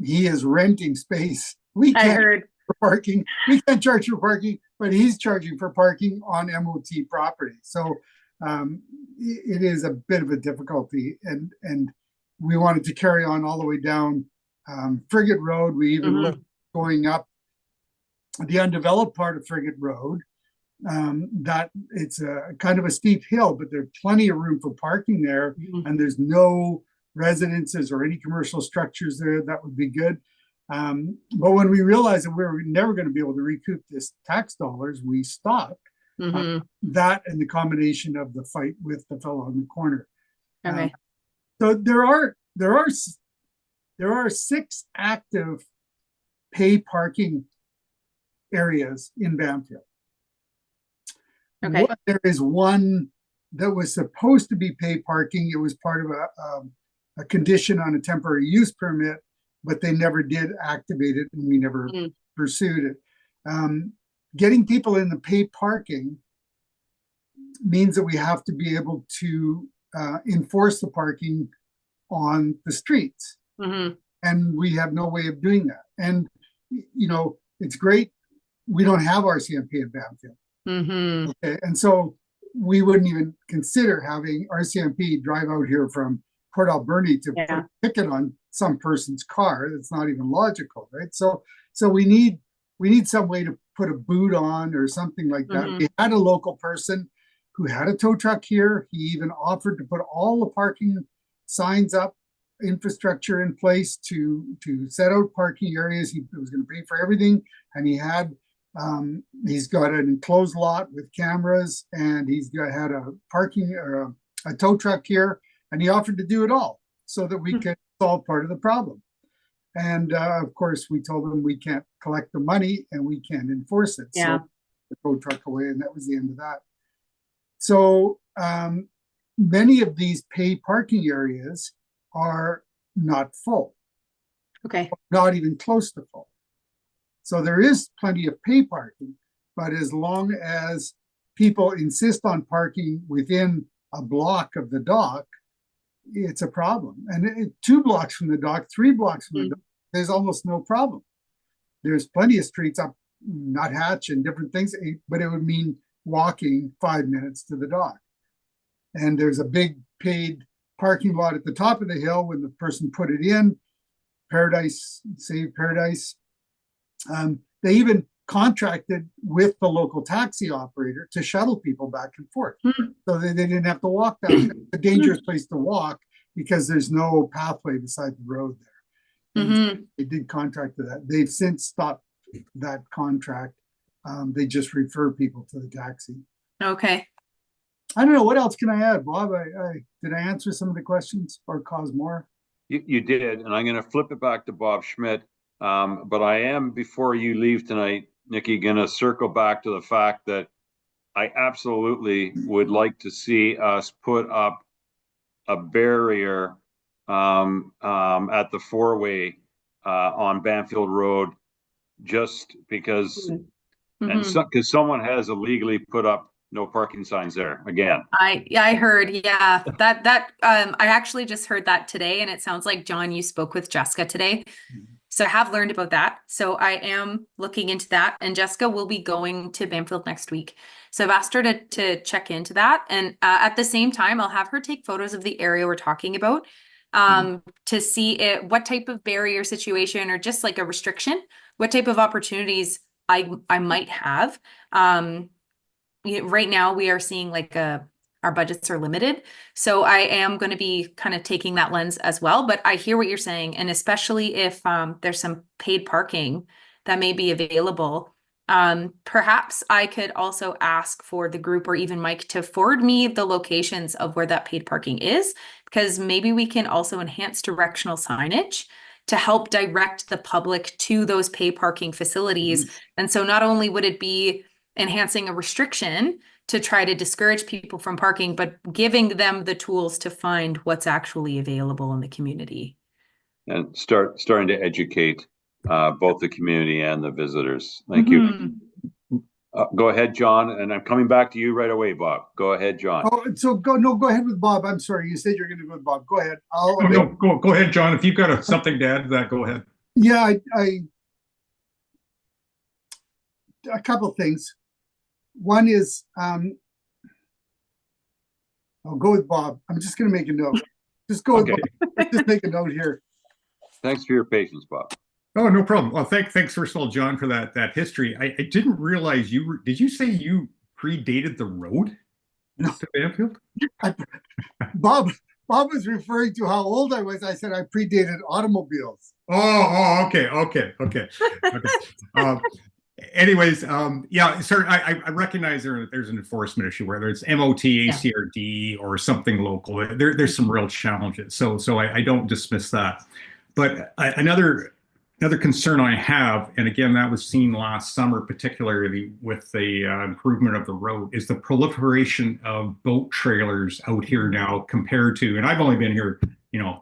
he is renting space. We can't for parking. We can't charge for parking, but he's charging for parking on MOT property. So it is a bit of a difficulty, and we wanted to carry on all the way down Frigate Road. We even looked going up the undeveloped part of Frigate Road. That it's a kind of a steep hill, but there's plenty of room for parking there, and there's no residences or any commercial structures there. That would be good. But when we realized that we were never going to be able to recoup this tax dollars, we stopped. That and the combination of the fight with the fellow on the corner. So there are 6 active pay parking areas in Bamfield. There is one that was supposed to be pay parking. It was part of a condition on a temporary use permit, but they never did activate it, and we never pursued it. Getting people in the pay parking means that we have to be able to enforce the parking on the streets. And we have no way of doing that. And, you know, it's great. We don't have RCMP in Bamfield. Okay. And so we wouldn't even consider having RCMP drive out here from Port Alberni to put a ticket on some person's car. That's not even logical, right? So we need some way to put a boot on or something like that. We had a local person who had a tow truck here. He even offered to put all the parking signs up, infrastructure in place to set out parking areas. He was going to pay for everything, and he's got an enclosed lot with cameras, and had a parking or a tow truck here, and he offered to do it all so that we could solve part of the problem. And of course, we told him we can't collect the money and we can't enforce it. So the tow truck away, and that was the end of that. So many of these pay parking areas are not full. Not even close to full. So there is plenty of pay parking, but as long as people insist on parking within a block of the dock, it's a problem. And 2 blocks from the dock, 3 blocks from the dock, there's almost no problem. There's plenty of streets up Nuthatch and different things, but it would mean walking 5 minutes to the dock. And there's a big paid parking lot at the top of the hill when the person put it in. Save Paradise. They even contracted with the local taxi operator to shuttle people back and forth. So they didn't have to walk down. It's a dangerous place to walk because there's no pathway beside the road there. They did contract to that. They've since stopped that contract. They just refer people to the taxi. I don't know, what else can I add, Bob? Did I answer some of the questions or cause more? You did, and I'm going to flip it back to Bob Schmidt. But I am, before you leave tonight, Nikki, going to circle back to the fact that I absolutely would like to see us put up a barrier at the four-way on Bamfield Road, just because, and so, because someone has illegally put up no parking signs there again. I heard, yeah, that I actually just heard that today, and it sounds like, John, you spoke with Jessica today. So I have learned about that. So I am looking into that, and Jessica will be going to Bamfield next week. So I've asked her to check into that. And at the same time, I'll have her take photos of the area we're talking about to see what type of barrier situation, or just like a restriction, what type of opportunities I might have. Right now we are seeing like our budgets are limited. So I am going to be kind of taking that lens as well. But I hear what you're saying. And especially if there's some paid parking that may be available, perhaps I could also ask for the group or even Mike to forward me the locations of where that paid parking is, because maybe we can also enhance directional signage to help direct the public to those paid parking facilities. And so not only would it be enhancing a restriction to try to discourage people from parking, but giving them the tools to find what's actually available in the community. And starting to educate both the community and the visitors. Thank you. Go ahead, John, and I'm coming back to you right away, Bob. Go ahead, John. Oh, so go ahead with Bob. I'm sorry, you said you're going to go with Bob. Go ahead. Go ahead, John. If you've got something to add to that, go ahead. Yeah, a couple things. One is, I'll go with Bob. I'm just going to make a note. Just go with Bob. Let's just make a note here. Thanks for your patience, Bob. Oh, no problem. Well, thanks first of all, John, for that history. I didn't realize did you say you predated the road to Bamfield? Bob was referring to how old I was. I said I predated automobiles. Okay. Anyways, yeah, sir, I recognize there's an enforcement issue, whether it's MOT, ACRD, or something local. There's some real challenges. So I don't dismiss that. But another concern I have, and again, that was seen last summer, particularly with the improvement of the road, is the proliferation of boat trailers out here now compared to, and I've only been here,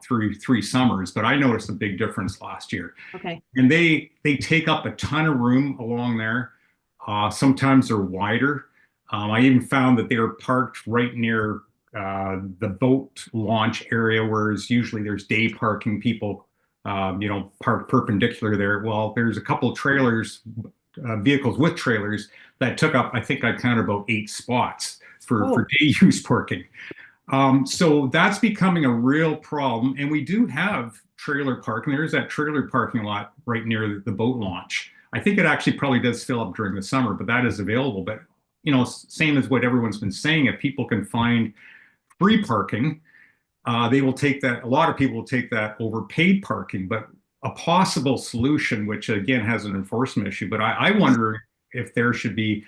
three summers, but I noticed a big difference last year. Okay. And they take up a ton of room along there. Sometimes they're wider. I even found that they were parked right near the boat launch area, whereas usually there's day parking people, parked perpendicular there. Well, there's a couple of trailers, vehicles with trailers that took up, I think I counted about 8 spots for day use parking. So that's becoming a real problem. And we do have trailer parking. There's that trailer parking lot right near the boat launch. I think it actually probably does fill up during the summer, but that is available. But, same as what everyone's been saying, if people can find free parking, they will take that. A lot of people will take that over paid parking. But a possible solution, which again has an enforcement issue, but I wonder if there should be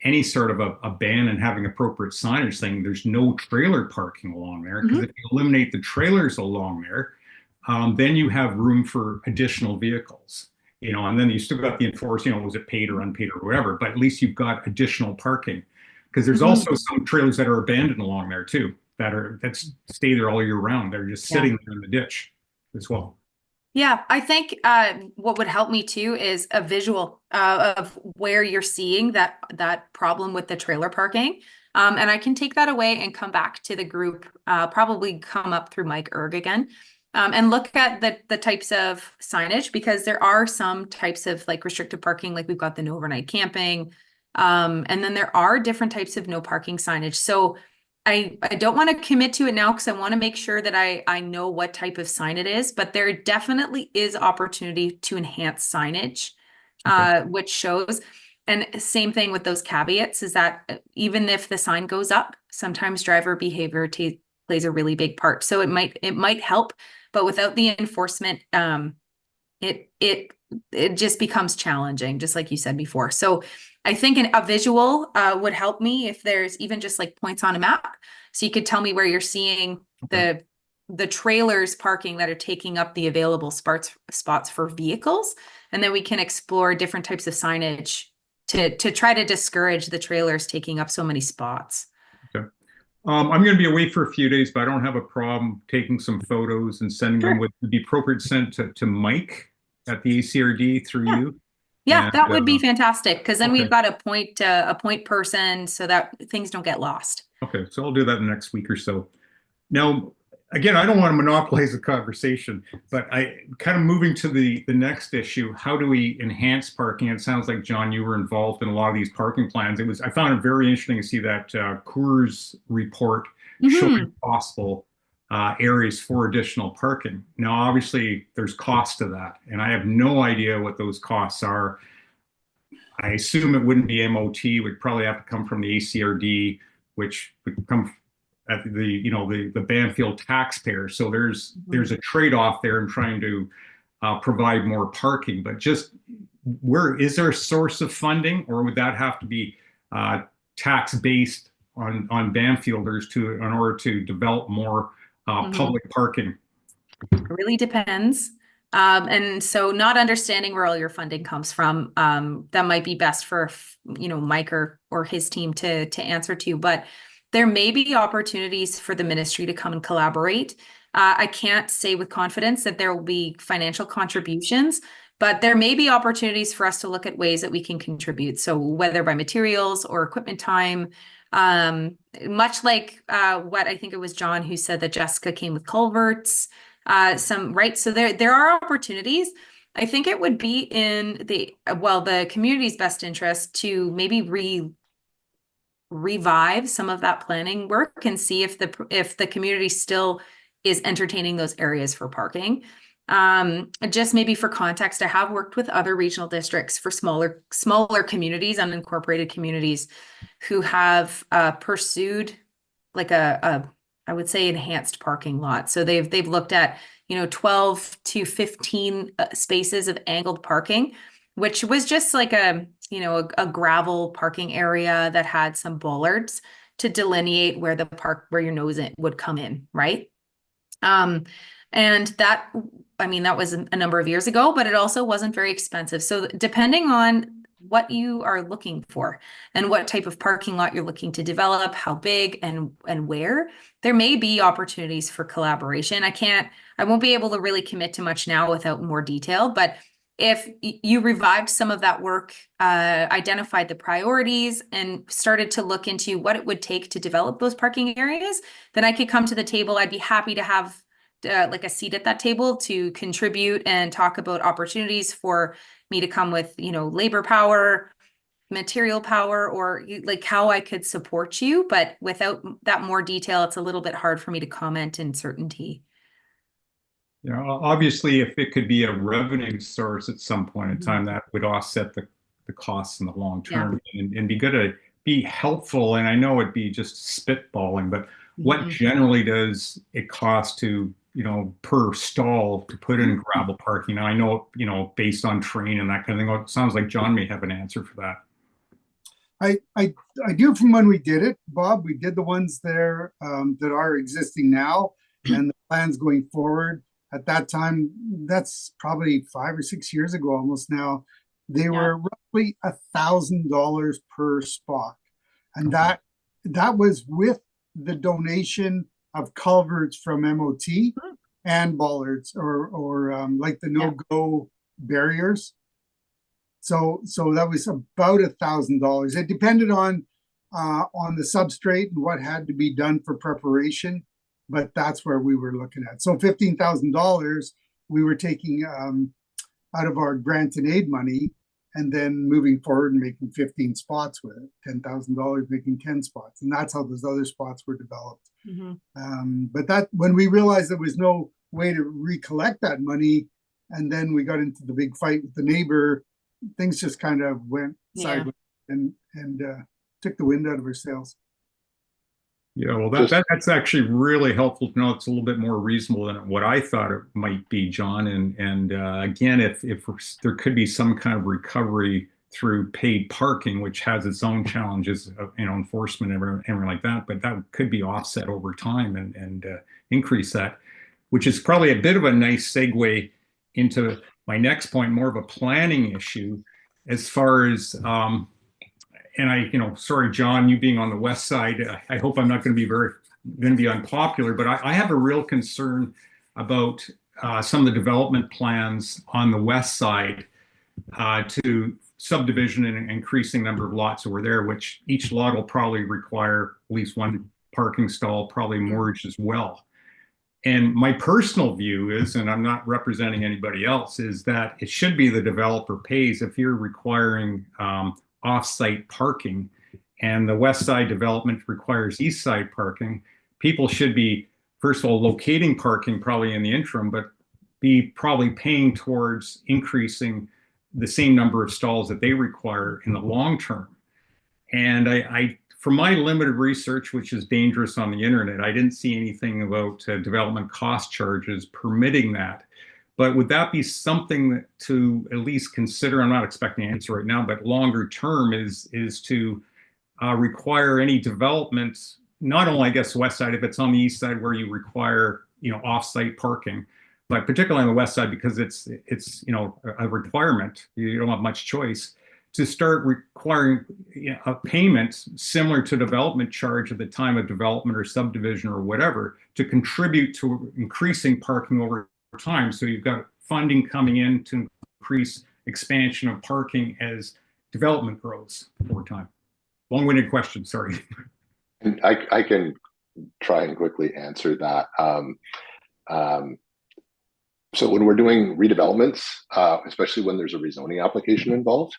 any sort of a ban and having appropriate signage saying there's no trailer parking along there. Because if you eliminate the trailers along there, then you have room for additional vehicles, and then you still got the enforcement, was it paid or unpaid or whatever, but at least you've got additional parking. Because there's also some trailers that are abandoned along there too, that stay there all year round. They're just sitting there in the ditch as well. Yeah, I think what would help me too is a visual of where you're seeing that problem with the trailer parking. And I can take that away and come back to the group, probably come up through Mike Erg again, and look at the types of signage, because there are some types of like restricted parking, like we've got the no overnight camping. And then there are different types of no parking signage. So I don't want to commit to it now because I want to make sure that I know what type of sign it is, but there definitely is opportunity to enhance signage, which shows. And same thing with those caveats is that even if the sign goes up, sometimes driver behavior plays a really big part. So it might help, but without the enforcement, it just becomes challenging, just like you said before. So I think a visual would help me if there's even just like points on a map. So you could tell me where you're seeing the trailers parking that are taking up the available spots for vehicles. And then we can explore different types of signage to try to discourage the trailers taking up so many spots. Okay. I'm going to be away for a few days, but I don't have a problem taking some photos and sending them. Would be appropriate sent to Mike at the ACRD through you. Yeah, And, that would be fantastic, because then okay. we've got a point person so that things don't get lost. Okay, so I'll do that in the next week or so. Now, again, I don't want to monopolize the conversation, but I kind of moving to the next issue. How do we enhance parking? It sounds like, John, you were involved in a lot of these parking plans. I found it very interesting to see that Coors report showing possible areas for additional parking. Now, obviously, there's cost to that, and I have no idea what those costs are. I assume it wouldn't be MOT; it would probably have to come from the ACRD, which would come at the Bamfield taxpayer. So there's a trade-off there in trying to provide more parking. But just where is there a source of funding, or would that have to be tax-based on Bamfielders in order to develop more public parking? It really depends. And so not understanding where all your funding comes from, that might be best for, Mike or his team to answer to, but there may be opportunities for the ministry to come and collaborate. I can't say with confidence that there will be financial contributions, but there may be opportunities for us to look at ways that we can contribute. So whether by materials or equipment time, much like what I think it was John who said that Jessica came with culverts, So there are opportunities. I think it would be in the community's best interest to maybe revive some of that planning work and see if the community still is entertaining those areas for parking. Just maybe for context, I have worked with other regional districts for smaller communities, unincorporated communities, who have pursued like I would say enhanced parking lot. So they've looked at 12 to 15 spaces of angled parking, which was just like a gravel parking area that had some bollards to delineate where your nose would come in, right? And that was a number of years ago, but it also wasn't very expensive. So depending on what you are looking for and what type of parking lot you're looking to develop, how big and where, there may be opportunities for collaboration. I won't be able to really commit to much now without more detail, but if you revived some of that work, identified the priorities and started to look into what it would take to develop those parking areas, then I could come to the table. I'd be happy to have like a seat at that table to contribute and talk about opportunities for me to come with, labor power, material power, or like how I could support you. But without that more detail, it's a little bit hard for me to comment in certainty. Obviously, if it could be a revenue source at some point in time, that would offset the costs in the long term and be good to be helpful. And I know it'd be just spitballing, but what generally does it cost to, per stall to put in gravel parking? Now, I know, based on terrain and that kind of thing, it sounds like John may have an answer for that. I do from when we did it, Bob. We did the ones there that are existing now and the plans going forward. At that time, that's probably 5 or 6 years ago almost now, they were roughly $1,000 per spot. And that was with the donation of culverts from MOT and bollards or like the no-go barriers. So that was about $1,000. It depended on the substrate and what had to be done for preparation, but that's where we were looking at. So $15,000 we were taking out of our grant and aid money, and then moving forward and making 15 spots with it. $10,000 making 10 spots, and that's how those other spots were developed. But that when we realized there was no way to recollect that money, and then we got into the big fight with the neighbor, things just kind of went sideways and took the wind out of our sails. Yeah, well, that's actually really helpful to know. It's a little bit more reasonable than what I thought it might be, John. And again, if there could be some kind of recovery through paid parking, which has its own challenges of, enforcement and everything like that. But that could be offset over time and increase that, which is probably a bit of a nice segue into my next point, more of a planning issue as far as, and sorry, John, you being on the west side, I hope I'm not going to be unpopular, but I have a real concern about some of the development plans on the west side to subdivision and increasing number of lots over there, which each lot will probably require at least one parking stall, probably mortgage as well. And my personal view is, and I'm not representing anybody else, is that it should be the developer pays if you're requiring off-site parking, and the west side development requires east side parking. People should be, first of all, locating parking probably in the interim, but be probably paying towards increasing the same number of stalls that they require in the long term. And I from my limited research, which is dangerous on the internet, I didn't see anything about development cost charges permitting that. But would that be something to at least consider? I'm not expecting an answer right now, but longer term is to require any development, not only, I guess, west side, if it's on the east side where you require, off-site parking, but particularly on the west side, because it's a requirement, you don't have much choice, to start requiring a payment similar to development charge at the time of development or subdivision or whatever, to contribute to increasing parking over time. So you've got funding coming in to increase expansion of parking as development grows over time. Long-winded question, sorry. I can try and quickly answer that. So when we're doing redevelopments, especially when there's a rezoning application involved,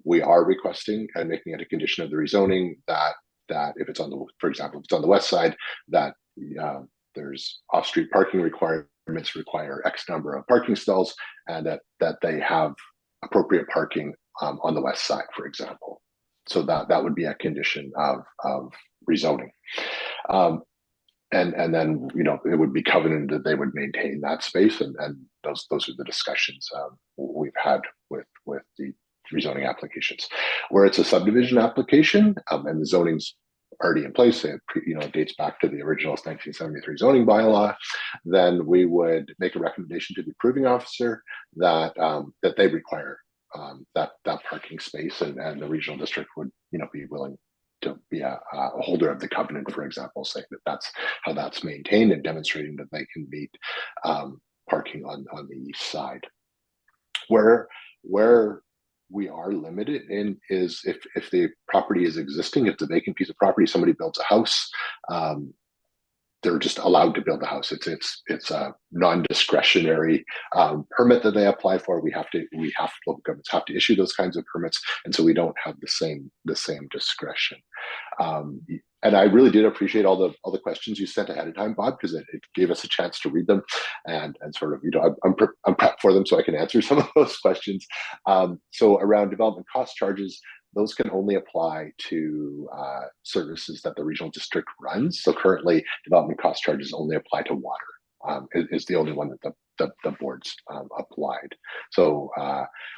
we are requesting and making it a condition of the rezoning that if it's for example, if it's on the west side, that there's off-street parking requirements require X number of parking stalls, and that they have appropriate parking on the west side, for example. So that would be a condition of rezoning. And then it would be covenanted that they would maintain that space, and those are the discussions we've had with the rezoning applications. Where it's a subdivision application and the zoning's already in place, it dates back to the original 1973 zoning bylaw, then we would make a recommendation to the approving officer that they require that parking space, and the regional district would be willing to be a holder of the covenant, for example, saying that that's how that's maintained and demonstrating that they can meet parking on the east side. Where we are limited in is if the property is existing, if the vacant piece of property, somebody builds a house, they're just allowed to build a house. It's a non-discretionary permit that they apply for. Local governments have to issue those kinds of permits, and so we don't have the same discretion. And I really did appreciate all the questions you sent ahead of time, Bob, because it gave us a chance to read them and sort of I'm prepped for them so I can answer some of those questions. So around development cost charges, those can only apply to services that the regional district runs. So currently, development cost charges only apply to water. Is the only one that the board's applied. So,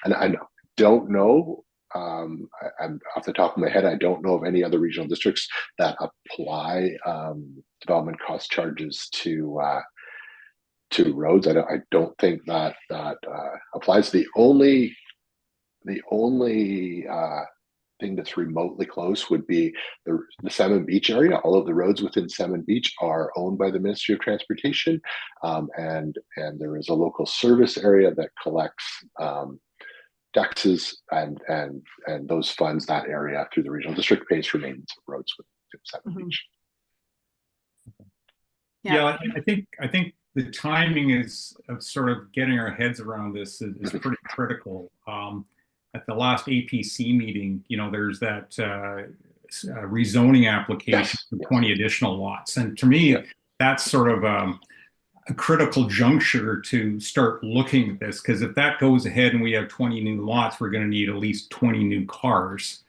and I don't know, I'm off the top of my head, I don't know of any other regional districts that apply development cost charges to roads. I don't think that applies. The only thing that's remotely close would be the Salmon Beach area. All of the roads within Salmon Beach are owned by the Ministry of Transportation, and there is a local service area that collects taxes and those funds, that area through the regional district pays for maintenance of roads within Salmon Beach. Yeah, I think the timing is of sort of getting our heads around this is pretty critical. At the last APC meeting, there's that rezoning application for 20 additional lots. And to me, that's sort of a critical juncture to start looking at this, because if that goes ahead and we have 20 new lots, we're going to need at least 20 new cars.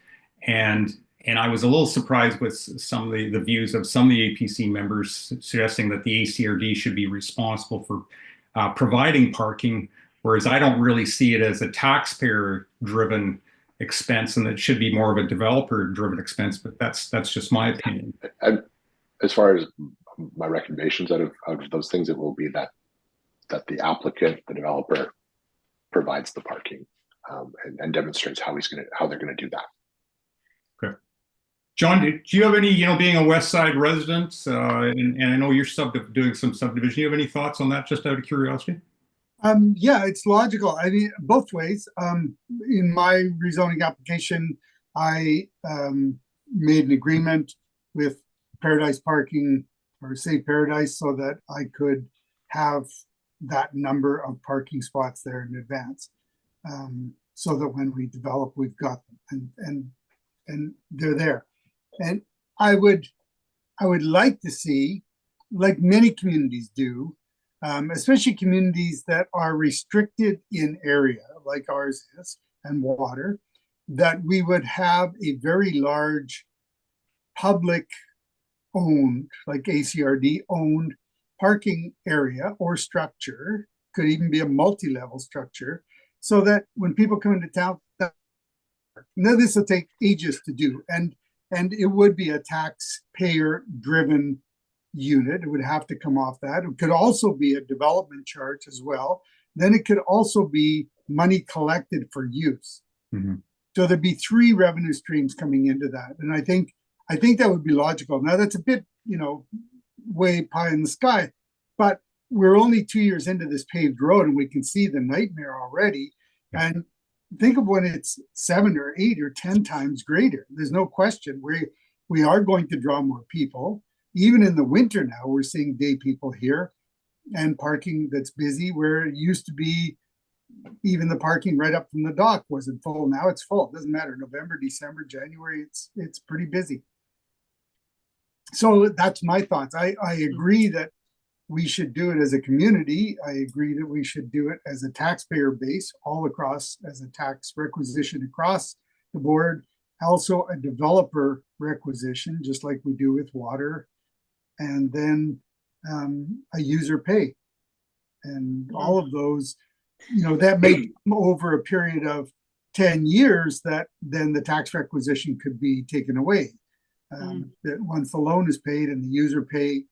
And I was a little surprised with some of the views of some of the APC members suggesting that the ACRD should be responsible for providing parking, whereas I don't really see it as a taxpayer-driven expense, and it should be more of a developer-driven expense. But that's just my opinion. And as far as my recommendations out of those things, it will be that the applicant, the developer, provides the parking and demonstrates how they're gonna do that. Okay. John, do you have any, being a West Side resident, and I know you're doing some subdivision, do you have any thoughts on that, just out of curiosity? Yeah, it's logical. I mean, both ways. In my rezoning application, I made an agreement with Paradise Parking, or Save Paradise, so that I could have that number of parking spots there in advance, so that when we develop, we've got them, and they're there. And I would like to see, like many communities do, especially communities that are restricted in area, like ours is, and water, that we would have a very large public owned, like ACRD owned parking area or structure, could even be a multi-level structure, so that when people come into town, now this will take ages to do, and it would be a taxpayer driven unit. It would have to come off that. It could also be a development charge as well. Then it could also be money collected for use. Mm-hmm. So there'd be 3 revenue streams coming into that. And I think that would be logical. Now that's a bit, way pie in the sky, but we're only 2 years into this paved road and we can see the nightmare already. And think of when it's 7 or 8 or 10 times greater. There's no question we are going to draw more people. Even in the winter now, we're seeing day people here, and parking that's busy, where it used to be even the parking right up from the dock wasn't full. Now it's full. It doesn't matter. November, December, January, it's pretty busy. So that's my thoughts. I agree that we should do it as a community. I agree that we should do it as a taxpayer base all across, as a tax requisition across the board. Also a developer requisition, just like we do with water, and then a user pay. And all of those, that may come over a period of 10 years, that then the tax requisition could be taken away. That once the loan is paid and the user pay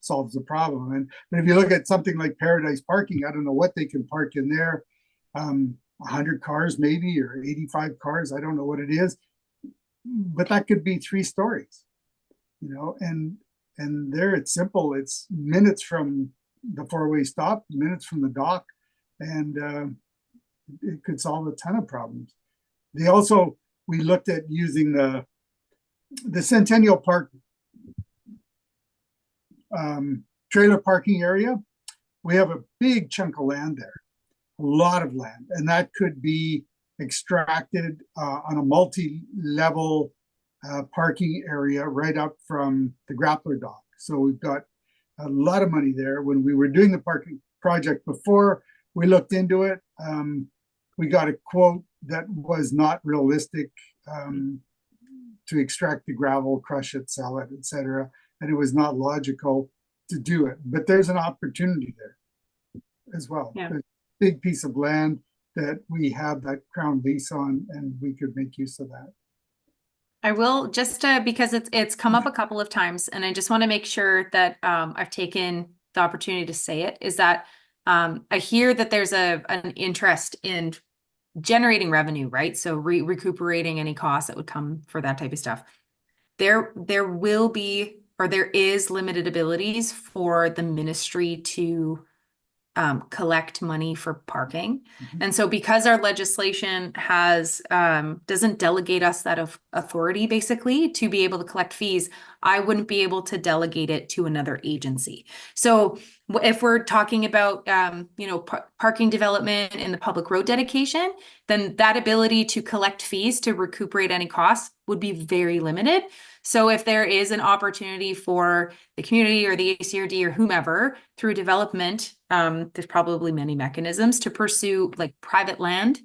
solves the problem. But if you look at something like Paradise Parking, I don't know what they can park in there, 100 cars maybe, or 85 cars, I don't know what it is, but that could be 3 stories, and there it's simple. It's minutes from the 4-way stop, minutes from the dock, and it could solve a ton of problems. We looked at using the Centennial Park trailer parking area. We have a big chunk of land there, a lot of land, and that could be extracted on a multi-level parking area right up from the grappler dock. So we've got a lot of money there. When we were doing the parking project before, we looked into it. We got a quote that was not realistic to extract the gravel, crush it, sell it, etc. And it was not logical to do it. But there's an opportunity there as well. Yeah. There's a big piece of land that we have that crown lease on, and we could make use of that. I will just because it's come up a couple of times, and I just want to make sure that I've taken the opportunity to say it, is that I hear that there's an interest in generating revenue, right? So recuperating any costs that would come for that type of stuff. There will be, or there is limited abilities for the ministry to collect money for parking. Mhm. And so because our legislation has doesn't delegate us that authority basically to be able to collect fees, I wouldn't be able to delegate it to another agency. So if we're talking about parking development in the public road dedication, then that ability to collect fees to recuperate any costs would be very limited. So if there is an opportunity for the community or the ACRD or whomever through development, there's probably many mechanisms to pursue like private land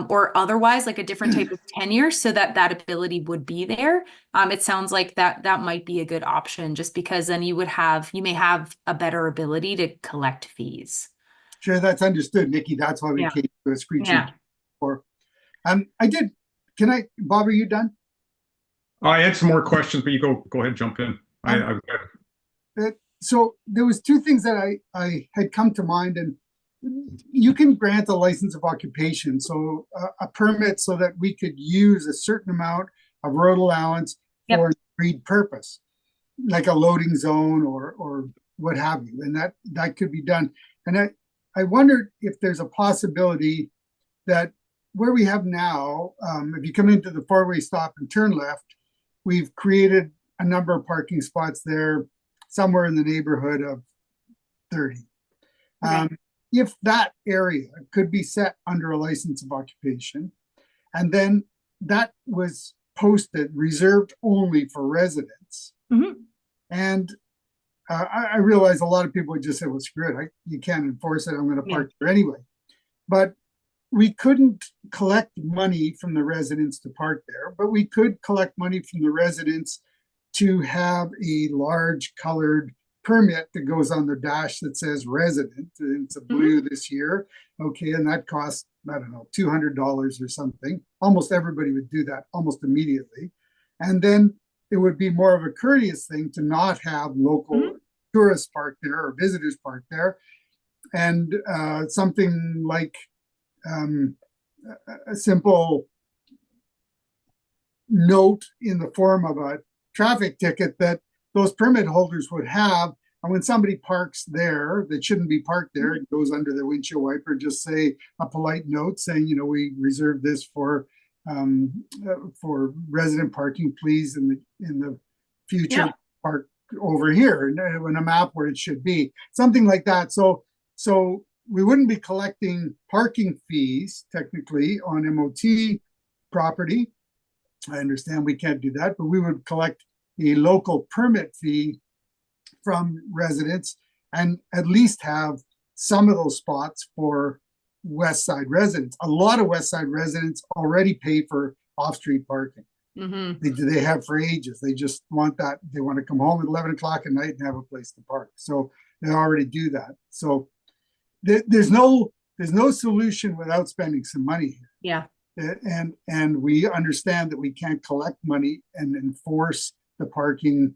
or otherwise like a different type of tenure so that ability would be there. It sounds like that might be a good option, just because then you may have a better ability to collect fees. Sure, that's understood, Nikki. That's why we Yeah. came to a screeching Yeah. for. I did, Bob, are you done? I had some more questions, but you go ahead, jump in. So there was two things that I had come to mind, and you can grant a license of occupation, so a permit so that we could use a certain amount of road allowance for an agreed purpose, like a loading zone or what have you, and that could be done. And I wondered if there's a possibility that where we have now, if you come into the four-way stop and turn left, we've created a number of parking spots there, somewhere in the neighborhood of 30. Okay. If that area could be set under a license of occupation, and then that was posted reserved only for residents. Mm-hmm. And I realize a lot of people would just say, well, screw it, you can't enforce it, I'm going to park there anyway. But we couldn't collect money from the residents to park there, but we could collect money from the residents to have a large colored permit that goes on the dash that says resident. It's a blue this year. Okay, and that costs, I don't know, $200 or something. Almost everybody would do that almost immediately. And then it would be more of a courteous thing to not have local tourists park there or visitors park there. And something like a simple note in the form of a traffic ticket that those permit holders would have, and when somebody parks there that shouldn't be parked there, it goes under the windshield wiper, just say a polite note saying, you know, we reserve this for resident parking, please in the future park over here, in a map where it should be, something like that. So we wouldn't be collecting parking fees technically on MOT property. I understand we can't do that, but we would collect a local permit fee from residents and at least have some of those spots for West Side residents. A lot of West Side residents already pay for off-street parking. They have for ages. They just want that. They want to come home at 11 o'clock at night and have a place to park. So they already do that. So there's no solution without spending some money here. Yeah. And we understand that we can't collect money and enforce the parking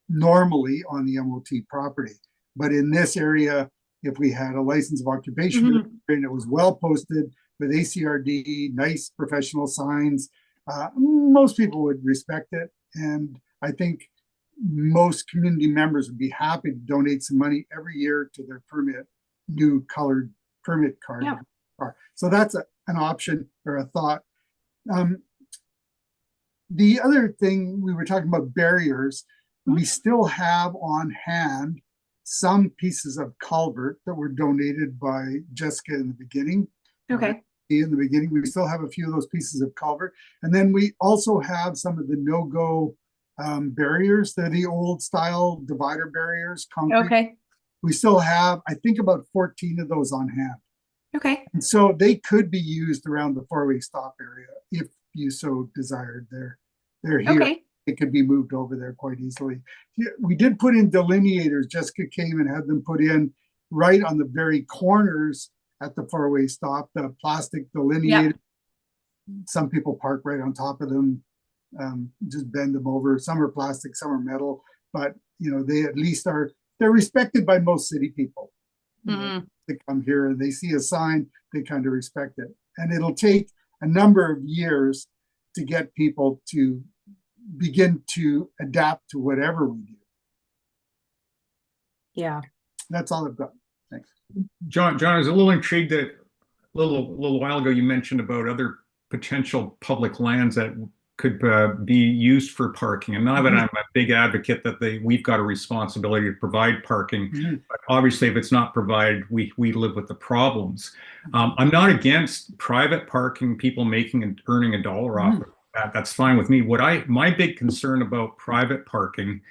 normally on the MOT property. But in this area, if we had a license of occupation and it was well posted with ACRD, nice professional signs, most people would respect it. And I think most community members would be happy to donate some money every year to their new colored permit card. So that's an option or a thought. The other thing, we were talking about barriers. We still have on hand some pieces of culvert that were donated by Jessica in the beginning. Okay. In the beginning, we still have a few of those pieces of culvert. And then we also have some of the no-go barriers. They're the old style divider barriers, concrete. Okay. We still have, I think, about 14 of those on hand. Okay. And so they could be used around the four-way stop area if you so desired. They're here. Okay. It could be moved over there quite easily. We did put in delineators. Jessica came and had them put in right on the very corners at the four-way stop, the plastic delineator. Some people park right on top of them, just bend them over. Some are plastic, some are metal, but you know, they at least they're respected by most city people. They come here and they see a sign, they kind of respect it. And it'll take a number of years to get people to begin to adapt to whatever we do. Yeah. That's all I've got. Thanks. John, I was a little intrigued that a little while ago you mentioned about other potential public lands that could be used for parking. And not that I'm a big advocate that we've got a responsibility to provide parking, but obviously if it's not provided, we live with the problems. I'm not against private parking, people making and earning a dollar off of that. That's fine with me. My big concern about private parking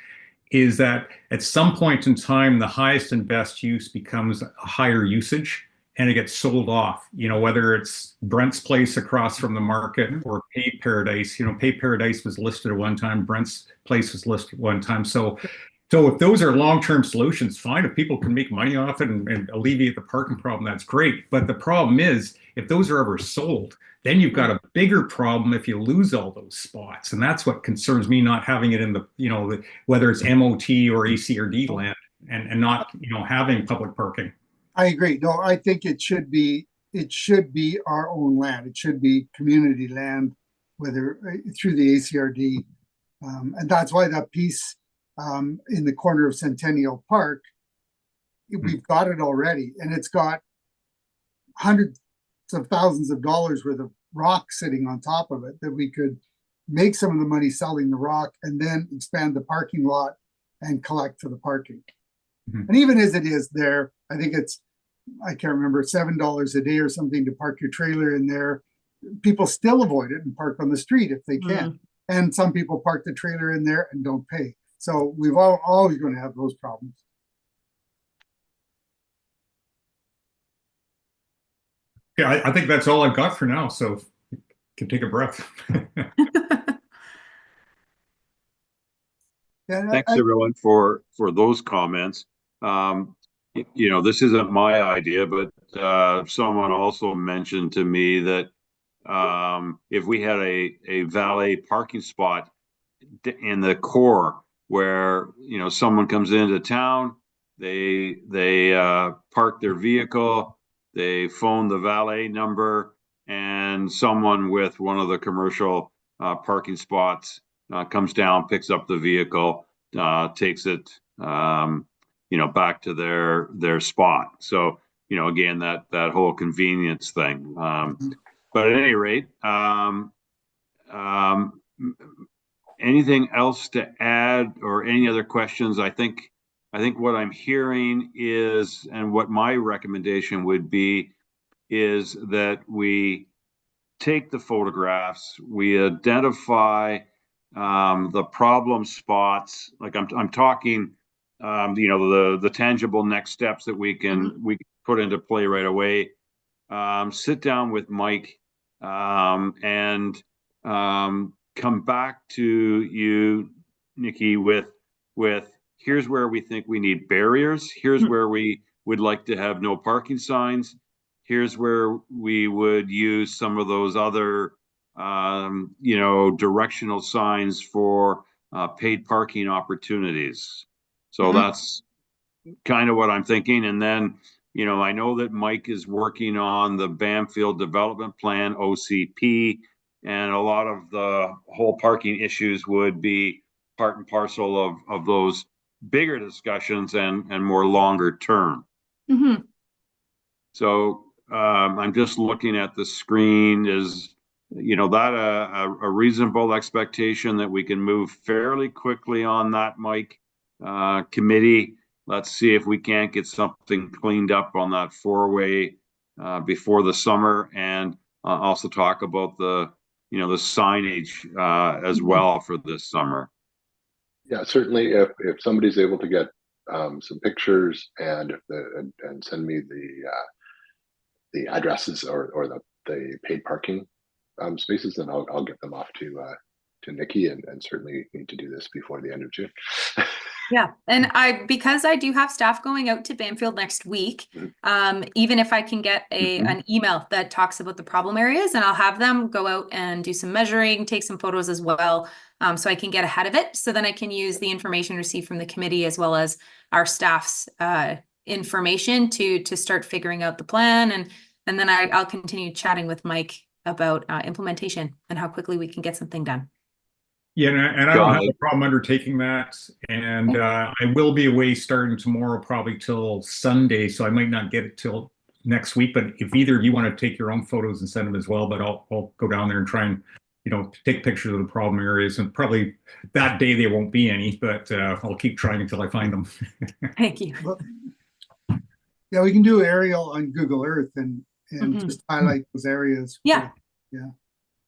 is that at some point in time, the highest and best use becomes a higher usage and it gets sold off, you know, whether it's Brent's Place across from the market or Pay Paradise. You know, Pay Paradise was listed at one time, Brent's Place was listed at one time. So So if those are long-term solutions, fine. If people can make money off it and alleviate the parking problem, that's great. But the problem is, if those are ever sold, then you've got a bigger problem if you lose all those spots. And that's what concerns me, not having it in the, whether it's MOT or ACRD land and not, having public parking. I agree. No, I think it should be our own land. It should be community land, whether through the ACRD. And that's why that piece in the corner of Centennial Park, we've got it already, and it's got hundreds of thousands of dollars worth of rock sitting on top of it that we could make some of the money selling the rock and then expand the parking lot and collect for the parking. And even as it is there, I think I can't remember, $7 a day or something to park your trailer in there. People still avoid it and park on the street if they can. And some people park the trailer in there and don't pay. So we've always going to have those problems. Yeah, I think that's all I've got for now. So you can take a breath. Yeah, Thanks everyone for those comments. This isn't my idea, but someone also mentioned to me that if we had a valet parking spot in the core where someone comes into town, they park their vehicle, they phone the valet number, and someone with one of the commercial parking spots comes down, picks up the vehicle, takes it back to their spot. So again, that whole convenience thing. But at any rate, anything else to add or any other questions? I think what I'm hearing is, and what my recommendation would be, is that we take the photographs, we identify the problem spots. Like I'm talking, the tangible next steps that we can put into play right away. Sit down with Mike and come back to you, Nikki, with here's where we think we need barriers. Here's where we would like to have no parking signs. Here's where we would use some of those other, directional signs for paid parking opportunities. So that's kind of what I'm thinking. And then, I know that Mike is working on the Bamfield Development Plan, OCP, and a lot of the whole parking issues would be part and parcel of those bigger discussions and more longer term. So I'm just looking at the screen. Is that a reasonable expectation that we can move fairly quickly on that, Mike? Committee, let's see if we can't get something cleaned up on that four-way before the summer, and also talk about the signage as well for this summer. Yeah, certainly. If somebody's able to get some pictures and send me the addresses or the paid parking spaces, then I'll get them off to Nikki, and certainly need to do this before the end of June. Yeah, and because I do have staff going out to Bamfield next week, even if I can get an email that talks about the problem areas, and I'll have them go out and do some measuring, take some photos as well, so I can get ahead of it. So then I can use the information received from the committee as well as our staff's information to start figuring out the plan, and then I'll continue chatting with Mike about implementation and how quickly we can get something done. Yeah, and I don't have a problem undertaking that. And I will be away starting tomorrow, probably till Sunday, so I might not get it till next week. But if either of you want to take your own photos and send them as well, but I'll go down there and try and take pictures of the problem areas. And probably that day there won't be any, but I'll keep trying until I find them. Thank you. Well, yeah, we can do aerial on Google Earth and just highlight those areas. Yeah. Yeah.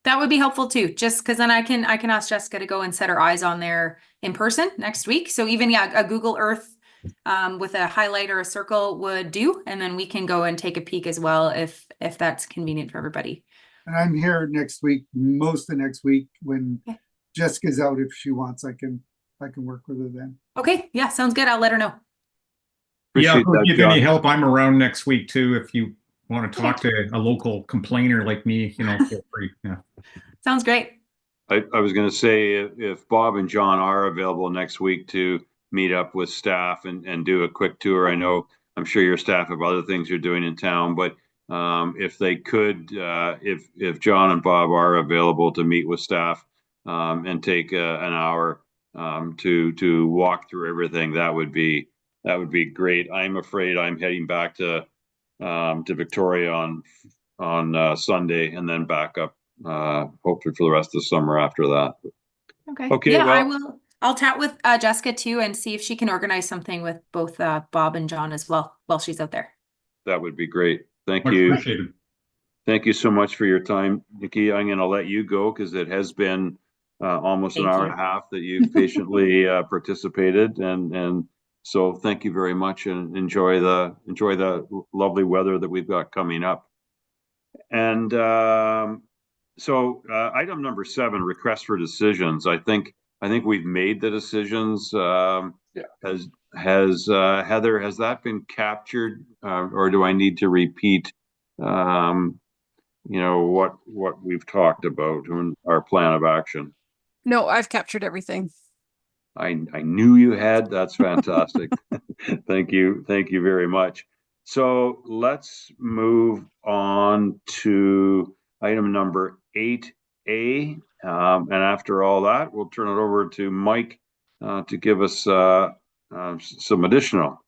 That would be helpful too, just because then I can ask Jessica to go and set her eyes on there in person next week. So even a Google Earth with a highlight or a circle would do, and then we can go and take a peek as well if that's convenient for everybody. And I'm here next week, most of next week when Jessica's out. If she wants, I can I can work with her then. Okay, yeah, sounds good. I'll let her know. Yeah, Appreciate that, if you need any John. help, I'm around next week too. If you want to talk to a local complainer like me, feel free. Yeah. Sounds great. I was going to say if Bob and John are available next week to meet up with staff and do a quick tour. I know I'm sure your staff have other things you're doing in town, but if they could, if John and Bob are available to meet with staff and take an hour to walk through everything, that would be great. I'm afraid I'm heading back to Victoria on Sunday and then back up hopefully for the rest of the summer after that. Okay, Yeah, I well, will. I'll chat with Jessica too and see if she can organize something with both Bob and John as well while she's out there. that would be great. Thank Much you. appreciated. Thank you so much for your time, Nikki. I'm going to let you go because it has been almost an Thank hour you. and a half that you've patiently participated, and so thank you very much, and enjoy the lovely weather that we've got coming up. And so item number 7, request for decisions. I think we've made the decisions. Yeah. Has Heather, has that been captured, or do I need to repeat? What we've talked about in our plan of action. No, I've captured everything. I knew you had. That's fantastic. Thank you very much. So let's move on to item number 8A, and after all that, we'll turn it over to Mike to give us some additional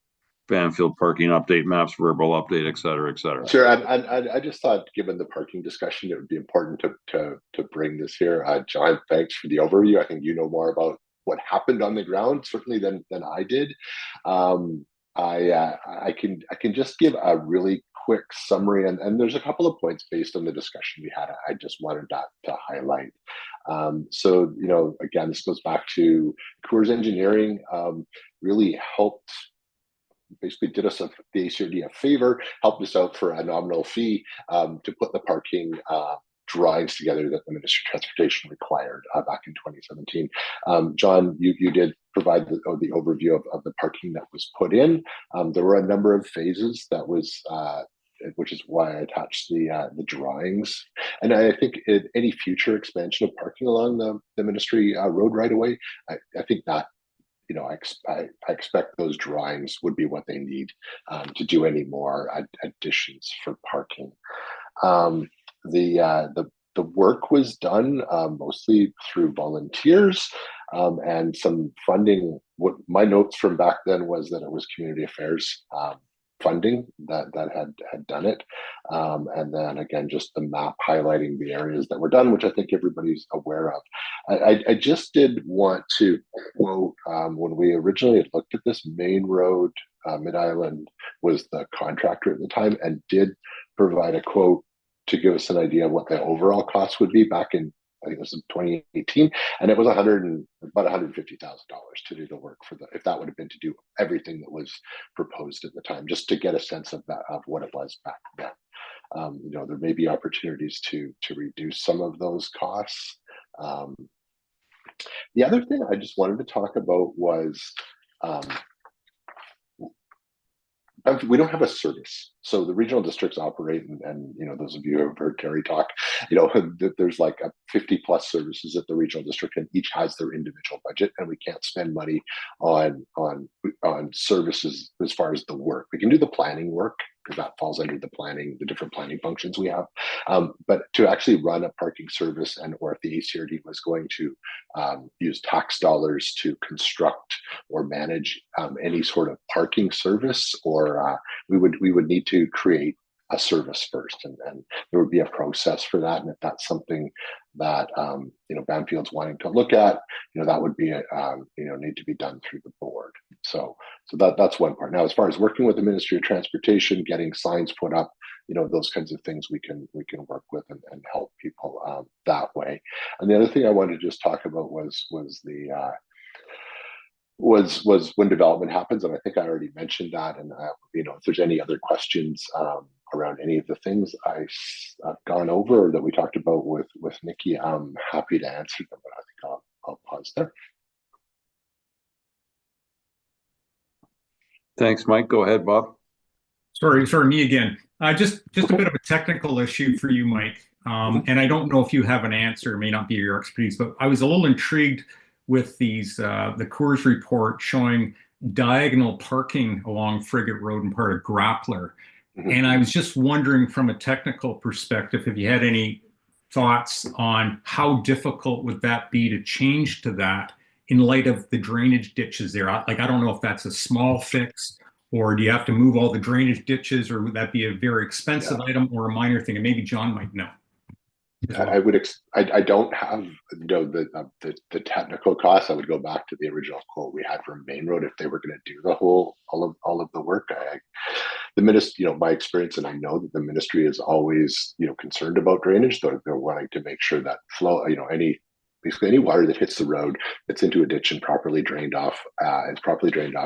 Bamfield parking update, maps, verbal update, et cetera, et cetera. Sure, and I just thought, given the parking discussion, it would be important to bring this here. John, thanks for the overview. I think you know more about what happened on the ground certainly than I did. I can just give a really quick summary, and there's a couple of points based on the discussion we had. I just wanted to highlight. So again, this goes back to Coors Engineering. Really helped. Basically did us the ACRD a favor, helped us out for a nominal fee to put the parking drawings together that the Ministry of Transportation required back in 2017. John, you did provide the overview of the parking that was put in. There were a number of phases that was, which is why I attached the drawings. And I think any future expansion of parking along the Ministry road right away, I think that I expect those drawings would be what they need to do any more additions for parking. The work was done mostly through volunteers and some funding. What my notes from back then was that it was community affairs funding that had done it, and then again just the map highlighting the areas that were done, which I think everybody's aware of. I just did want to quote when we originally had looked at this, Main Road Mid-Island was the contractor at the time and did provide a quote to give us an idea of what the overall cost would be back in, I think it was in 2018, and it was about $150,000 to do the work if that would have been to do everything that was proposed at the time, just to get a sense of that, of what it was back then. There may be opportunities to reduce some of those costs. The other thing I just wanted to talk about was we don't have a service. So the regional districts operate, and those of you who have heard Terry talk, there's like 50 plus services at the regional district, and each has their individual budget, and we can't spend money on services as far as the work. We can do the planning work because that falls under the different planning functions we have. But to actually run a parking service, or if the ACRD was going to use tax dollars to construct or manage any sort of parking service, or we would need to create a service first, and there would be a process for that. And if that's something that Bamfield's wanting to look at, that would be need to be done through the board. So that's one part. Now, as far as working with the Ministry of Transportation, getting signs put up, those kinds of things we can work with and help people that way. And the other thing I wanted to just talk about was when development happens, and I think I already mentioned that. And if there's any other questions around any of the things I've gone over or that we talked about with Nikki, I'm happy to answer them. But I think I'll pause there. Thanks, Mike. Go ahead, Bob. Sorry, me again. Just a bit of a technical issue for you, Mike. And I don't know if you have an answer, it may not be your expertise, but I was a little intrigued with these the Coors report showing diagonal parking along Frigate Road and part of Grappler. And I was just wondering from a technical perspective, if you had any thoughts on how difficult would that be to change to that in light of the drainage ditches there? Like, I don't know if that's a small fix, or do you have to move all the drainage ditches, or would that be a very expensive item or a minor thing? And maybe John might know. I don't have the technical costs. I would go back to the original quote we had from Main Road if they were going to do the all of the work. The ministry, my experience, and I know that the ministry is always concerned about drainage. They're wanting to make sure that flow, basically any water that hits the road that's into a ditch and properly drained off,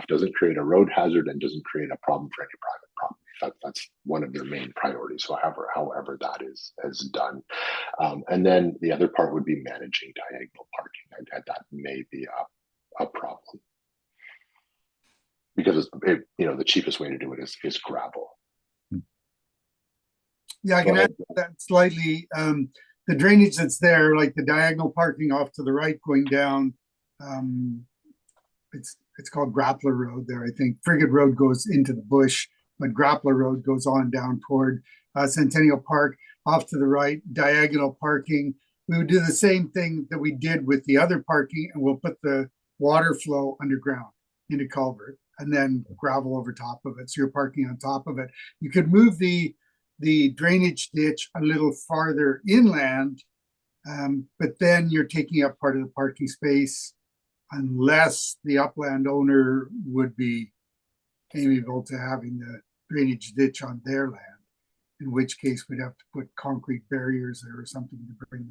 doesn't create a road hazard and doesn't create a problem for any private property. That's one of their main priorities. However that is done, and then the other part would be managing diagonal parking. That may be a problem because the cheapest way to do it is gravel. Yeah, I can add that slightly. The drainage that's there, like the diagonal parking off to the right going down, it's called Grappler Road there. I think Frigate Road goes into the bush, but Grappler Road goes on down toward Centennial Park. Off to the right, diagonal parking. We would do the same thing that we did with the other parking, and we'll put the water flow underground into culvert and then gravel over top of it. So you're parking on top of it. You could move the drainage ditch a little farther inland, but then you're taking up part of the parking space unless the upland owner would be amiable to having the drainage ditch on their land, in which case we'd have to put concrete barriers there or something to bring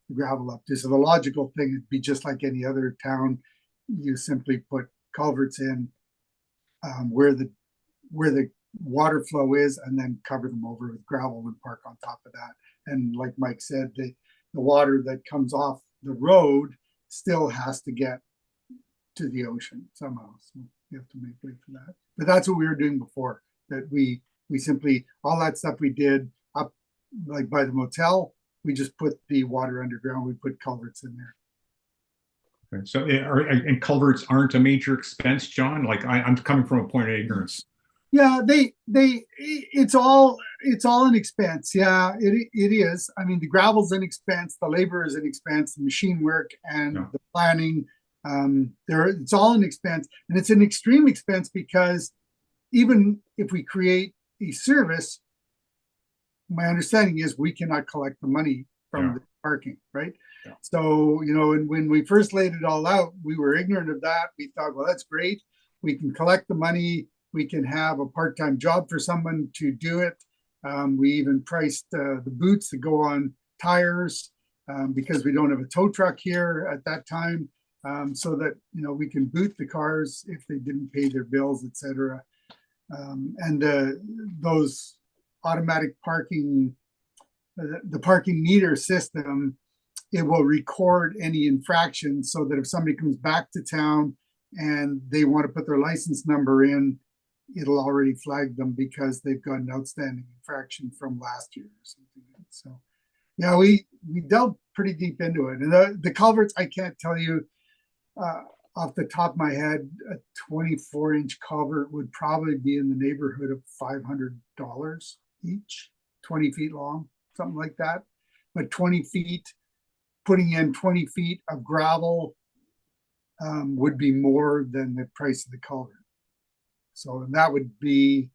the gravel up to. So the logical thing would be just like any other town, you simply put culverts in where the water flow is, and then cover them over with gravel and park on top of that. And like Mike said, the water that comes off the road still has to get to the ocean somehow. So you have to make way for that. But that's what we were doing before, that we simply, all that stuff we did up like by the motel, we just put the water underground, we put culverts in there. Okay. So and culverts aren't a major expense, John? Like I'm coming from a point of ignorance. Yeah, it's all an expense. Yeah, it is. I mean, the gravel's an expense, the labor is an expense, the machine work and the planning. It's all an expense, and it's an extreme expense because even if we create a service, my understanding is we cannot collect the money from the parking, right? Yeah. So, and when we first laid it all out, we were ignorant of that. We thought, well, that's great. We can collect the money. We can have a part-time job for someone to do it. We even priced the boots that go on tires because we don't have a tow truck here at that time, so that we can boot the cars if they didn't pay their bills, etc. And those automatic parking, the parking meter system, it will record any infraction so that if somebody comes back to town and they want to put their license number in, it'll already flag them because they've got an outstanding infraction from last year or something. So yeah, we delved pretty deep into it. And the culverts, I can't tell you off the top of my head, a 24-inch culvert would probably be in the neighborhood of $500 each, 20 feet long, something like that. But 20 feet, putting in 20 feet of gravel would be more than the price of the culvert. So that would be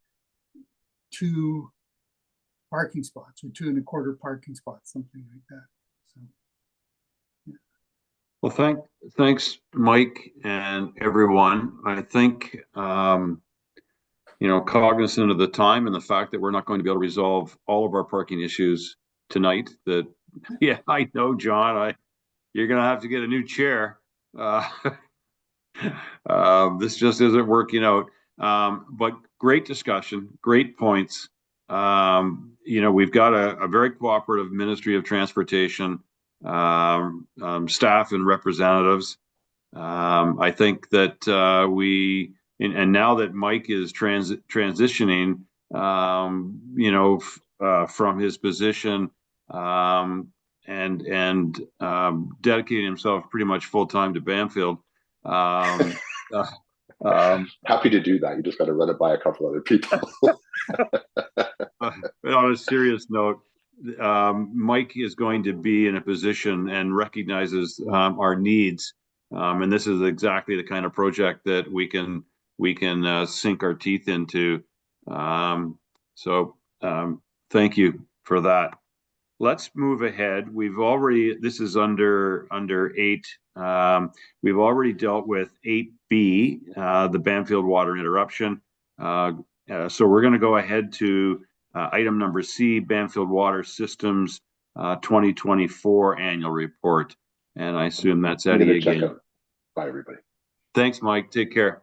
2 parking spots or 2 1/4 parking spots, something like that. So, yeah. Well, thanks, Mike and everyone. I think, cognizant of the time and the fact that we're not going to be able to resolve all of our parking issues tonight, that, yeah, I know, John, you're going to have to get a new chair. This just isn't working out. But great discussion, great points. We've got a very cooperative Ministry of Transportation, staff and representatives. I think that we and now that Mike is transitioning, from his position, and dedicating himself pretty much full time to Bamfield. Happy to do that. You just got to run it by a couple other people. But on a serious note, Mike is going to be in a position and recognizes our needs, and this is exactly the kind of project that we can sink our teeth into. So thank you for that. Let's move ahead. This is under 8. We've already dealt with 8B, the Bamfield water interruption. So we're going to go ahead to item number C, Bamfield Water Systems 2024 annual report. And I assume that's Eddie again. Bye, everybody. Thanks, Mike. Take care.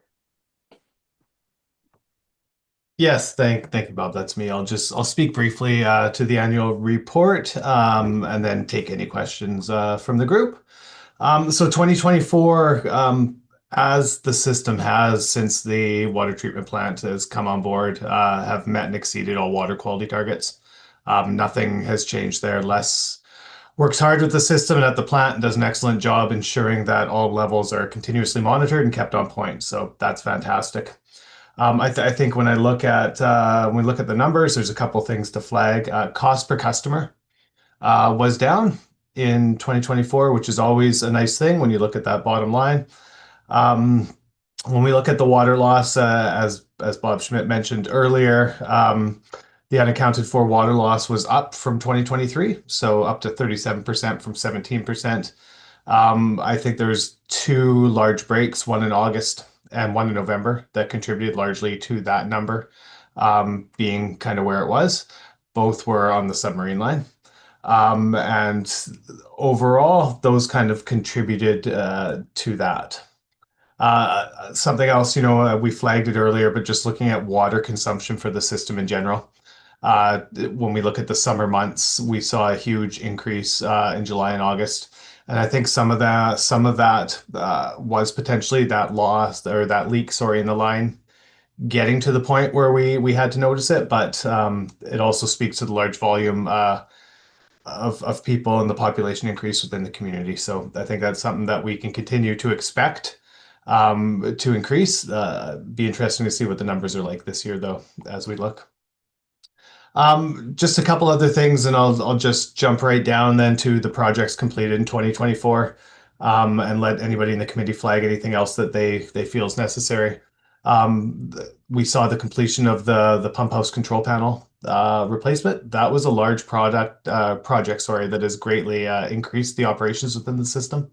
Yes, thank you, Bob. That's me. I'll speak briefly to the annual report, and then take any questions from the group. So 2024, as the system has since the water treatment plant has come on board, have met and exceeded all water quality targets. Nothing has changed there. Les works hard with the system and at the plant and does an excellent job ensuring that all levels are continuously monitored and kept on point. So that's fantastic. I think when we look at the numbers, there's a couple things to flag. Cost per customer was down in 2024, which is always a nice thing when you look at that bottom line. When we look at the water loss, as Bob Schmidt mentioned earlier, the unaccounted for water loss was up from 2023, so up to 37% from 17%. I think there's 2 large breaks, one in August and one in November, that contributed largely to that number being kind of where it was. Both were on the submarine line. And overall, those kind of contributed to that. Something else, we flagged it earlier, but just looking at water consumption for the system in general. When we look at the summer months, we saw a huge increase in July and August. And I think some of that was potentially that loss or that leak, in the line getting to the point where we had to notice it. But it also speaks to the large volume of people and the population increase within the community. So I think that's something that we can continue to expect to increase. Be interesting to see what the numbers are like this year, though, as we look. Just a couple other things, and I'll just jump right down then to the projects completed in 2024, and let anybody in the committee flag anything else that they feel is necessary. We saw the completion of the pump house control panel replacement. That was a large project, that has greatly increased the operations within the system.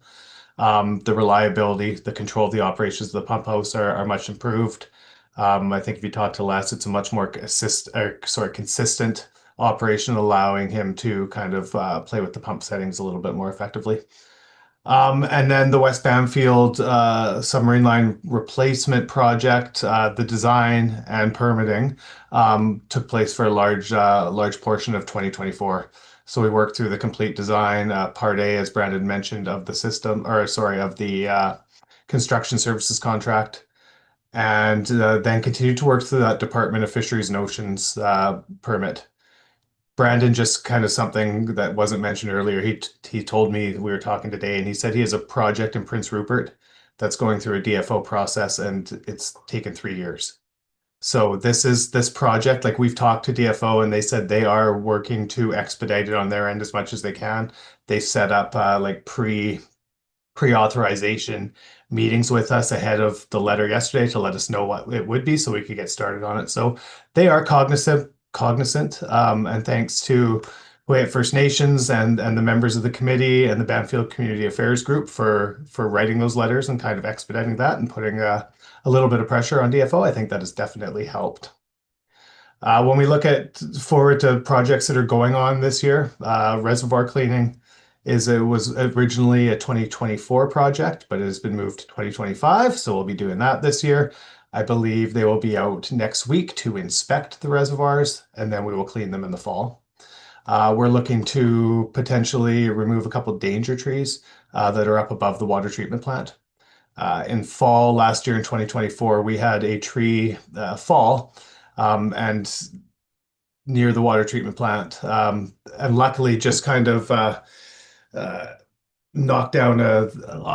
The reliability, the control of the operations of the pump house are much improved. I think if you talk to Les, it's a much more consistent operation, allowing him to kind of play with the pump settings a little bit more effectively. And then the West Bamfield submarine line replacement project, the design and permitting took place for a large portion of 2024. So we worked through the complete design, Part A, as Brandon mentioned, of the system, of the construction services contract. And then continued to work through that Department of Fisheries and Oceans permit. Brandon, just kind of something that wasn't mentioned earlier, he told me, we were talking today, and he said he has a project in Prince Rupert that's going through a DFO process, and it's taken 3 years. So this project, like, we've talked to DFO, and they said they are working to expedite it on their end as much as they can. They set up pre-authorization meetings with us ahead of the letter yesterday to let us know what it would be so we could get started on it. So they are cognizant, and thanks to Huu-ay-aht First Nations and the members of the committee and the Bamfield Community Affairs Group for writing those letters and kind of expediting that and putting a little bit of pressure on DFO. I think that has definitely helped. When we look forward to projects that are going on this year, reservoir cleaning was originally a 2024 project, but it has been moved to 2025. So we'll be doing that this year. I believe they will be out next week to inspect the reservoirs, and then we will clean them in the fall. We're looking to potentially remove a couple danger trees that are up above the water treatment plant. In fall last year in 2024, we had a tree fall and near the water treatment plant. And luckily just kind of knocked down a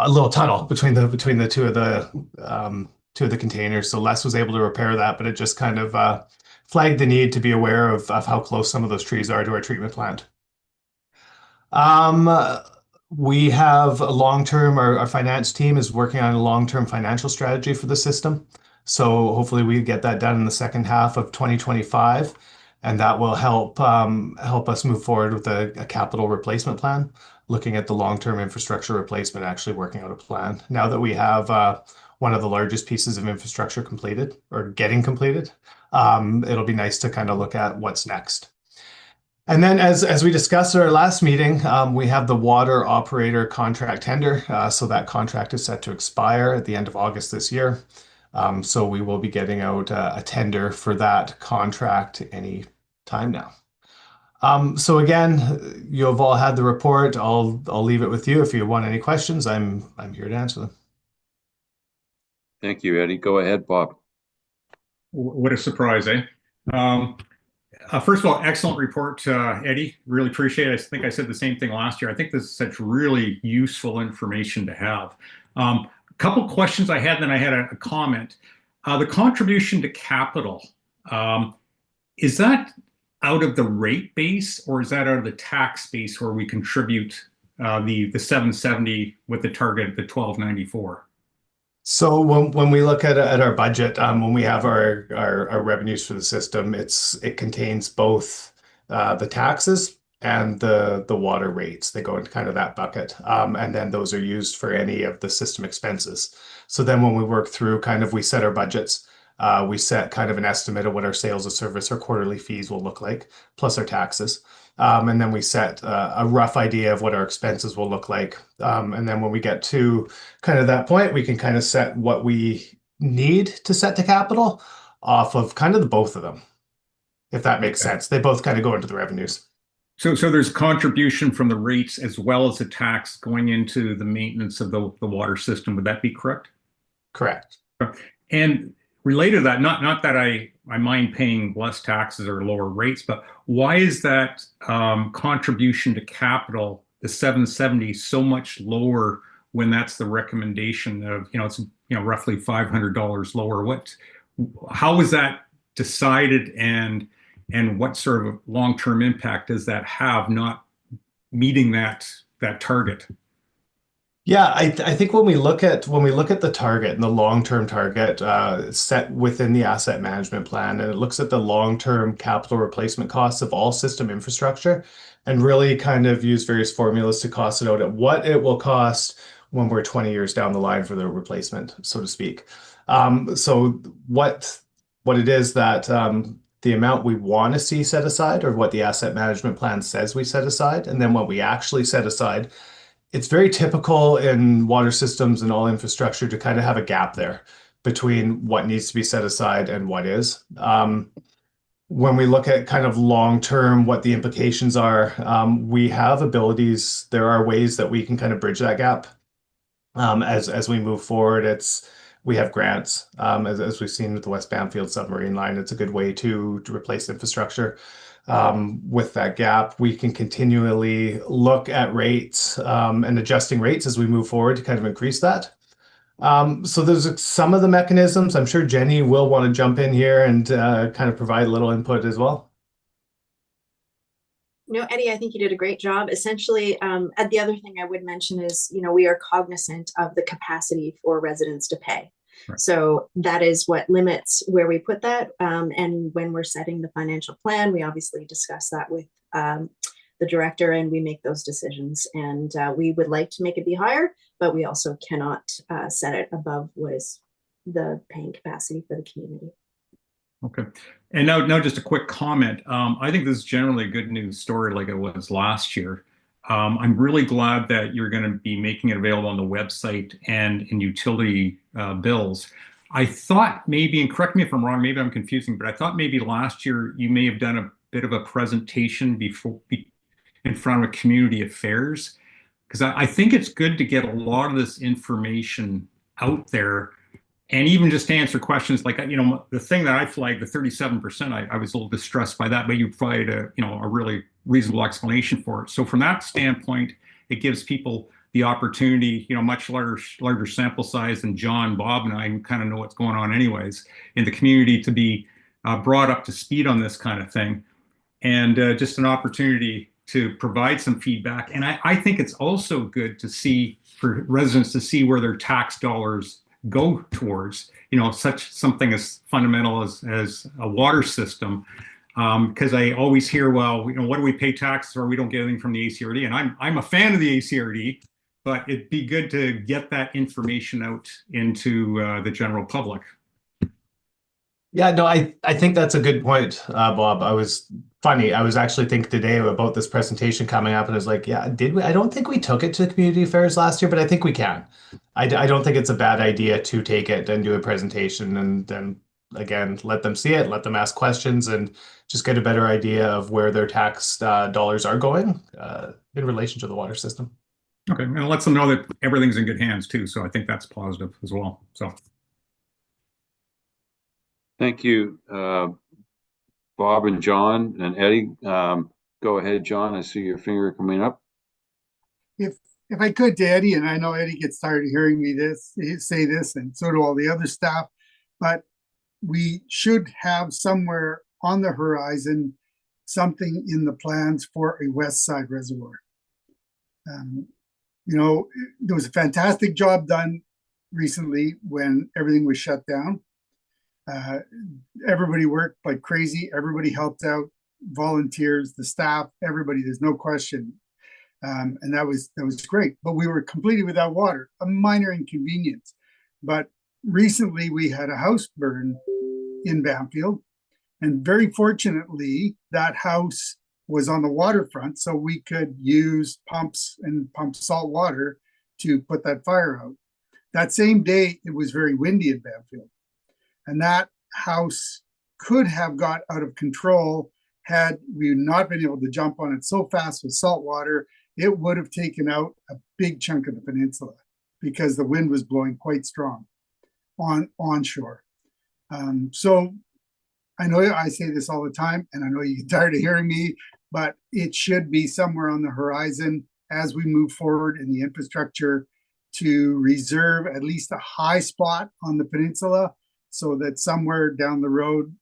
little tunnel between the two of the containers. So Les was able to repair that, but it just kind of flagged the need to be aware of how close some of those trees are to our treatment plant. We have a long-term, our finance team is working on a long-term financial strategy for the system. So hopefully we get that done in the second half of 2025, and that will help us move forward with a capital replacement plan, looking at the long-term infrastructure replacement, actually working out a plan. Now that we have one of the largest pieces of infrastructure completed or getting completed, it'll be nice to kind of look at what's next. And then as we discussed at our last meeting, we have the water operator contract tender. So that contract is set to expire at the end of August this year. So we will be getting out a tender for that contract any time now. So again, you have all had the report. I'll leave it with you. If you want any questions, I'm here to answer them. Thank you, Eddie. Go ahead, Bob. What a surprise, eh? First of all, excellent report, Eddie. Really appreciate it. I think I said the same thing last year. I think this is such really useful information to have. A couple questions I had, then I had a comment. The contribution to capital, is that out of the rate base, or is that out of the tax base where we contribute the 770 with the target of the 1294? So when we look at our budget, when we have our revenues for the system, it contains both the taxes and the water rates. They go into kind of that bucket, and then those are used for any of the system expenses. So then when we work through, we set our budgets. We set kind of an estimate of what our sales of service or quarterly fees will look like, plus our taxes. And then we set a rough idea of what our expenses will look like. And then when we get to kind of that point, we can kind of set what we need to set to capital off of kind of the both of them, if that makes sense. They both kind of go into the revenues. So there's contribution from the rates as well as the tax going into the maintenance of the water system. Would that be correct? Correct. And related to that, not that I mind paying less taxes or lower rates, but why is that contribution to capital, the 770, so much lower when that's the recommendation of, it's roughly $500 lower? How is that decided, and what sort of long-term impact does that have not meeting that target? Yeah, I think when we look at the target and the long-term target set within the asset management plan, and it looks at the long-term capital replacement costs of all system infrastructure, and really kind of use various formulas to cost it out at what it will cost when we're 20 years down the line for the replacement, so to speak. So what it is that the amount we want to see set aside, or what the asset management plan says we set aside, and then what we actually set aside. It's very typical in water systems and all infrastructure to kind of have a gap there between what needs to be set aside and what is. When we look at kind of long-term, what the implications are, we have abilities. There are ways that we can kind of bridge that gap as we move forward. We have grants, as we've seen with the West Bamfield submarine line. It's a good way to replace infrastructure. With that gap, we can continually look at rates and adjusting rates as we move forward to kind of increase that. So there's some of the mechanisms. I'm sure Jenny will want to jump in here and kind of provide a little input as well. Eddie, I think you did a great job. Essentially, the other thing I would mention is, we are cognizant of the capacity for residents to pay. Right. So that is what limits where we put that. And when we're setting the financial plan, we obviously discuss that with the director, and we make those decisions. And we would like to make it be higher, but we also cannot set it above what is the paying capacity for the community. Okay. And now just a quick comment. I think this is generally a good news story like it was last year. I'm really glad that you're going to be making it available on the website and in utility bills. I thought maybe, and correct me if I'm wrong, maybe I'm confusing, but I thought maybe last year you may have done a bit of a presentation in front of community affairs, because I think it's good to get a lot of this information out there. And even just to answer questions like, the thing that I flagged, the 37%, I was a little distressed by that, but you provided a really reasonable explanation for it. So from that standpoint, it gives people the opportunity, much larger sample size than John, Bob, and I kind of know what's going on anyways in the community, to be brought up to speed on this kind of thing. And just an opportunity to provide some feedback. And I think it's also good to see, for residents to see where their tax dollars go towards, such something as fundamental as a water system. Because I always hear, well, what do we pay taxes or we don't get anything from the ACRD? And I'm a fan of the ACRD, but it'd be good to get that information out into the general public. Yeah, no, I think that's a good point, Bob. I was actually thinking today about this presentation coming up, and I was like, yeah, did we? I don't think we took it to the community affairs last year, but I think we can. I don't think it's a bad idea to take it and do a presentation, and then again, let them see it, let them ask questions, and just get a better idea of where their tax dollars are going in relation to the water system. Okay, and it lets them know that everything's in good hands too. So I think that's positive as well. So. Thank you, Bob and John and Eddie. Go ahead, John. I see your finger coming up. If I could, to Eddie, and I know Eddie gets tired of hearing me say this, and so do all the other staff, but we should have somewhere on the horizon something in the plans for a west side reservoir. There was a fantastic job done recently when everything was shut down. Everybody worked like crazy. Everybody helped out, volunteers, the staff, everybody. There's no question, and that was great. But we were completely without water, a minor inconvenience. But recently, we had a house burn in Bamfield, and very fortunately, that house was on the waterfront, so we could use pumps and pump salt water to put that fire out. That same day, it was very windy in Bamfield. And that house could have got out of control had we not been able to jump on it so fast with salt water. It would have taken out a big chunk of the peninsula because the wind was blowing quite strong onshore. So I know I say this all the time, and I know you get tired of hearing me, but it should be somewhere on the horizon as we move forward in the infrastructure to reserve at least a high spot on the peninsula, so that somewhere down the road,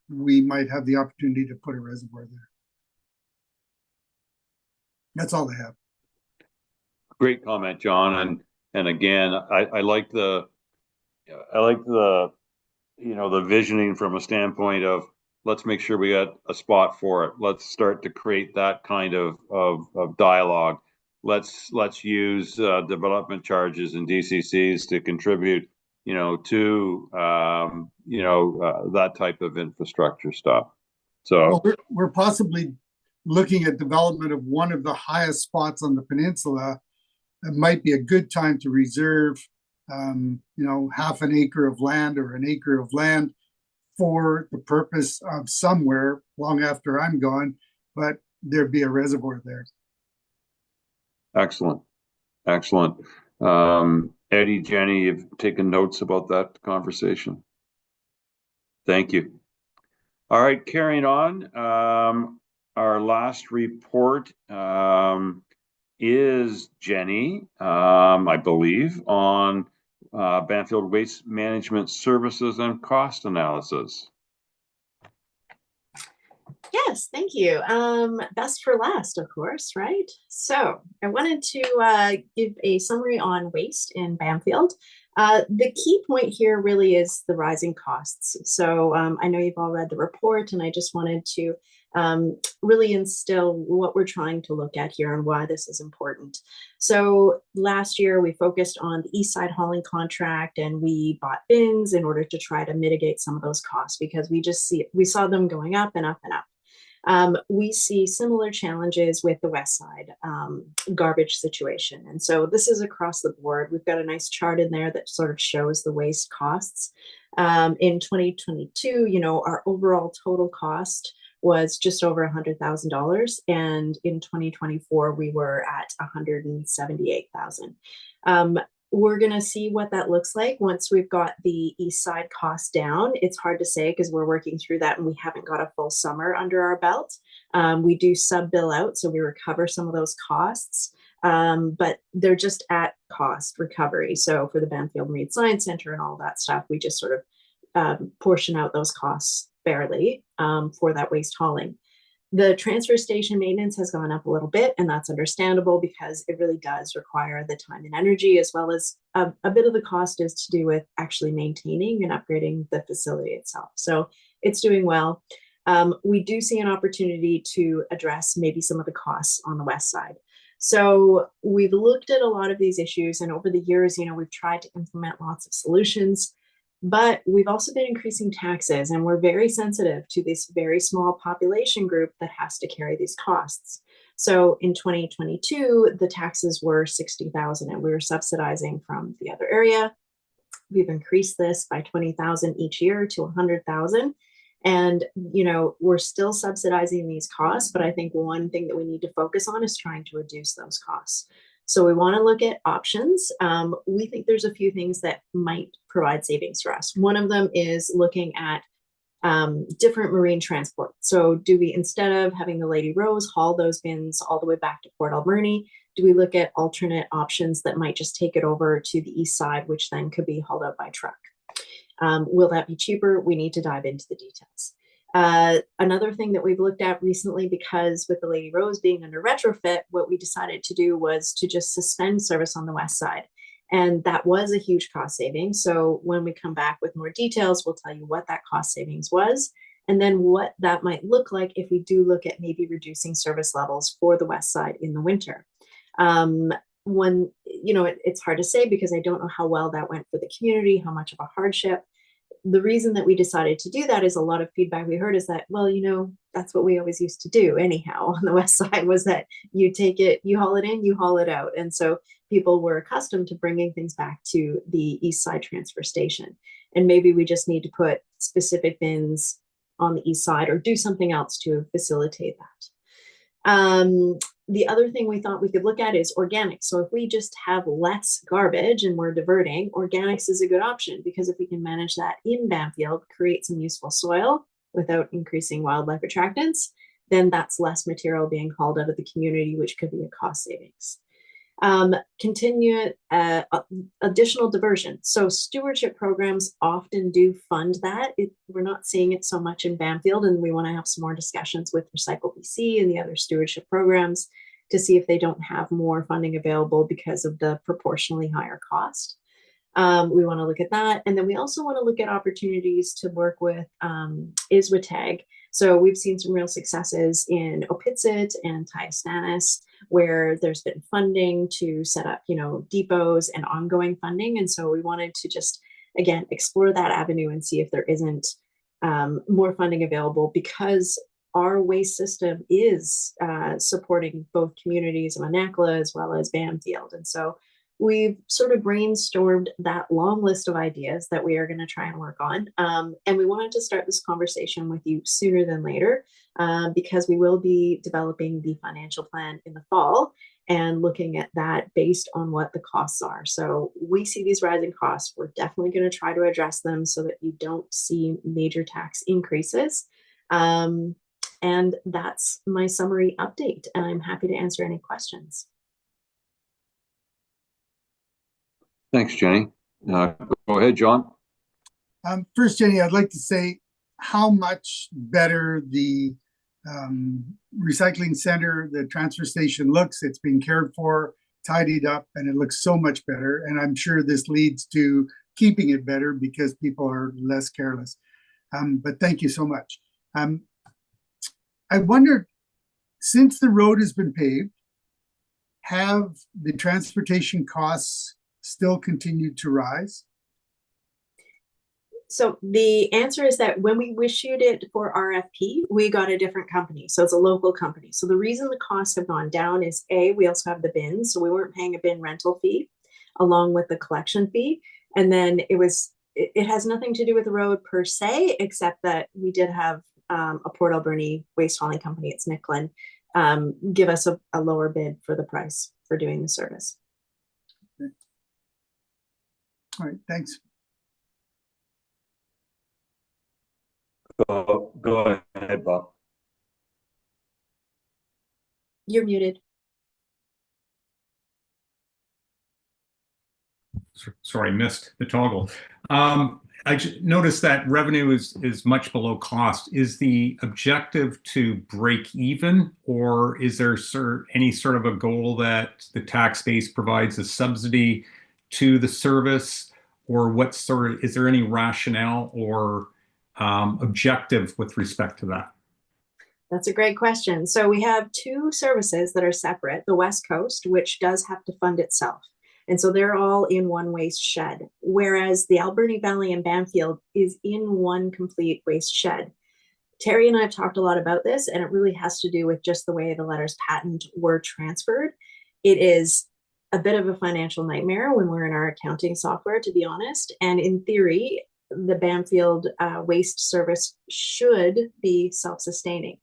we might have the opportunity to put a reservoir there. That's all I have. Great comment, John. And again, I like the visioning from a standpoint of, let's make sure we got a spot for it. Let's start to create that kind of dialogue. Let's use development charges and DCCs to contribute to that type of infrastructure stuff. So we're possibly looking at development of one of the highest spots on the peninsula. It might be a good time to reserve, half an acre of land or an acre of land for the purpose of somewhere long after I'm gone, but there'd be a reservoir there. Excellent. Eddie, Jenny, you've taken notes about that conversation. Thank you. All right, carrying on. Our last report is Jenny, I believe, on Bamfield Waste Management Services and Cost Analysis. Yes, thank you. Best for last, of course, right? So I wanted to give a summary on waste in Bamfield. The key point here really is the rising costs. So I know you've all read the report, and I just wanted to really instill what we're trying to look at here and why this is important. So last year we focused on the east side hauling contract, and we bought bins in order to try to mitigate some of those costs, because we saw them going up and up and up. We see similar challenges with the west side garbage situation. And so this is across the board. We've got a nice chart in there that sort of shows the waste costs. In 2022, our overall total cost was just over $100,000. And in 2024, we were at $178,000. we're going to see what that looks like once we've got the east side costs down. It's hard to say because we're working through that and we haven't got a full summer under our belt. We do sub bill out, so we recover some of those costs, but they're just at cost recovery. So for the Bamfield Marine Science Center and all that stuff, we just sort of portion out those costs fairly for that waste hauling. The transfer station maintenance has gone up a little bit, and that's understandable because it really does require the time and energy, as well as a bit of the cost is to do with actually maintaining and upgrading the facility itself. So it's doing well. We do see an opportunity to address maybe some of the costs on the west side. So we've looked at a lot of these issues, and over the years, we've tried to implement lots of solutions. But we've also been increasing taxes, and we're very sensitive to this very small population group that has to carry these costs. So in 2022, the taxes were $60,000, and we were subsidizing from the other area. We've increased this by $20,000 each year to $100,000. And, we're still subsidizing these costs, but I think one thing that we need to focus on is trying to reduce those costs. So we want to look at options. We think there's a few things that might provide savings for us. One of them is looking at different marine transport. So do we, instead of having the Lady Rose haul those bins all the way back to Port Alberni, do we look at alternate options that might just take it over to the east side, which then could be hauled out by truck? Will that be cheaper? We need to dive into the details. Another thing that we've looked at recently, because with the Lady Rose being under retrofit, what we decided to do was to just suspend service on the west side. And that was a huge cost saving. So when we come back with more details, we'll tell you what that cost savings was, and then what that might look like if we do look at maybe reducing service levels for the west side in the winter. It's hard to say because I don't know how well that went for the community, how much of a hardship. The reason that we decided to do that is a lot of feedback we heard is that, well, that's what we always used to do anyhow on the west side, was that you take it, you haul it in, you haul it out. And so people were accustomed to bringing things back to the east side transfer station. And maybe we just need to put specific bins on the east side or do something else to facilitate that. The other thing we thought we could look at is organics. So if we just have less garbage and we're diverting, organics is a good option, because if we can manage that in Bamfield, create some useful soil without increasing wildlife attractants, then that's less material being hauled out of the community, which could be a cost savings. Continue additional diversion. So stewardship programs often do fund that. We're not seeing it so much in Bamfield, and we want to have some more discussions with Recycle BC and the other stewardship programs to see if they don't have more funding available because of the proportionally higher cost. We want to look at that. And then we also want to look at opportunities to work with ISWATAG. So we've seen some real successes in Opitsit and Tyastanis, where there's been funding to set up, depots and ongoing funding. And so we wanted to just, again, explore that avenue and see if there isn't more funding available, because our waste system is supporting both communities of Anakla as well as Bamfield. And so we've sort of brainstormed that long list of ideas that we are going to try and work on. And we wanted to start this conversation with you sooner than later, because we will be developing the financial plan in the fall and looking at that based on what the costs are. So we see these rising costs. We're definitely going to try to address them so that you don't see major tax increases. And that's my summary update. And I'm happy to answer any questions. Thanks, Jenny. Go ahead, John. First, Jenny, I'd like to say how much better the recycling center, the transfer station looks. It's being cared for, tidied up, and it looks so much better. And I'm sure this leads to keeping it better because people are less careless. But thank you so much. I wondered, since the road has been paved, have the transportation costs still continued to rise? So the answer is that when we issued it for RFP, we got a different company. So it's a local company. So the reason the costs have gone down is we also have the bins. So we weren't paying a bin rental fee along with the collection fee. And then it has nothing to do with the road per se, except that we did have a Port Alberni waste hauling company, it's Nicklin, give us a lower bid for the price for doing the service. All right, thanks. Go ahead, Bob. You're muted. Sorry, missed the toggle. I noticed that revenue is much below cost. Is the objective to break even, or is there any sort of a goal that the tax base provides a subsidy to the service, or what sort of, is there any rationale or objective with respect to that? That's a great question. So we have two services that are separate, the West Coast, which does have to fund itself. And so they're all in one waste shed, whereas the Alberni Valley and Bamfield is in one complete waste shed. Terry and I have talked a lot about this, and it really has to do with just the way the letters patent were transferred. It is a bit of a financial nightmare when we're in our accounting software, to be honest. And in theory, the Bamfield waste service should be self-sustaining.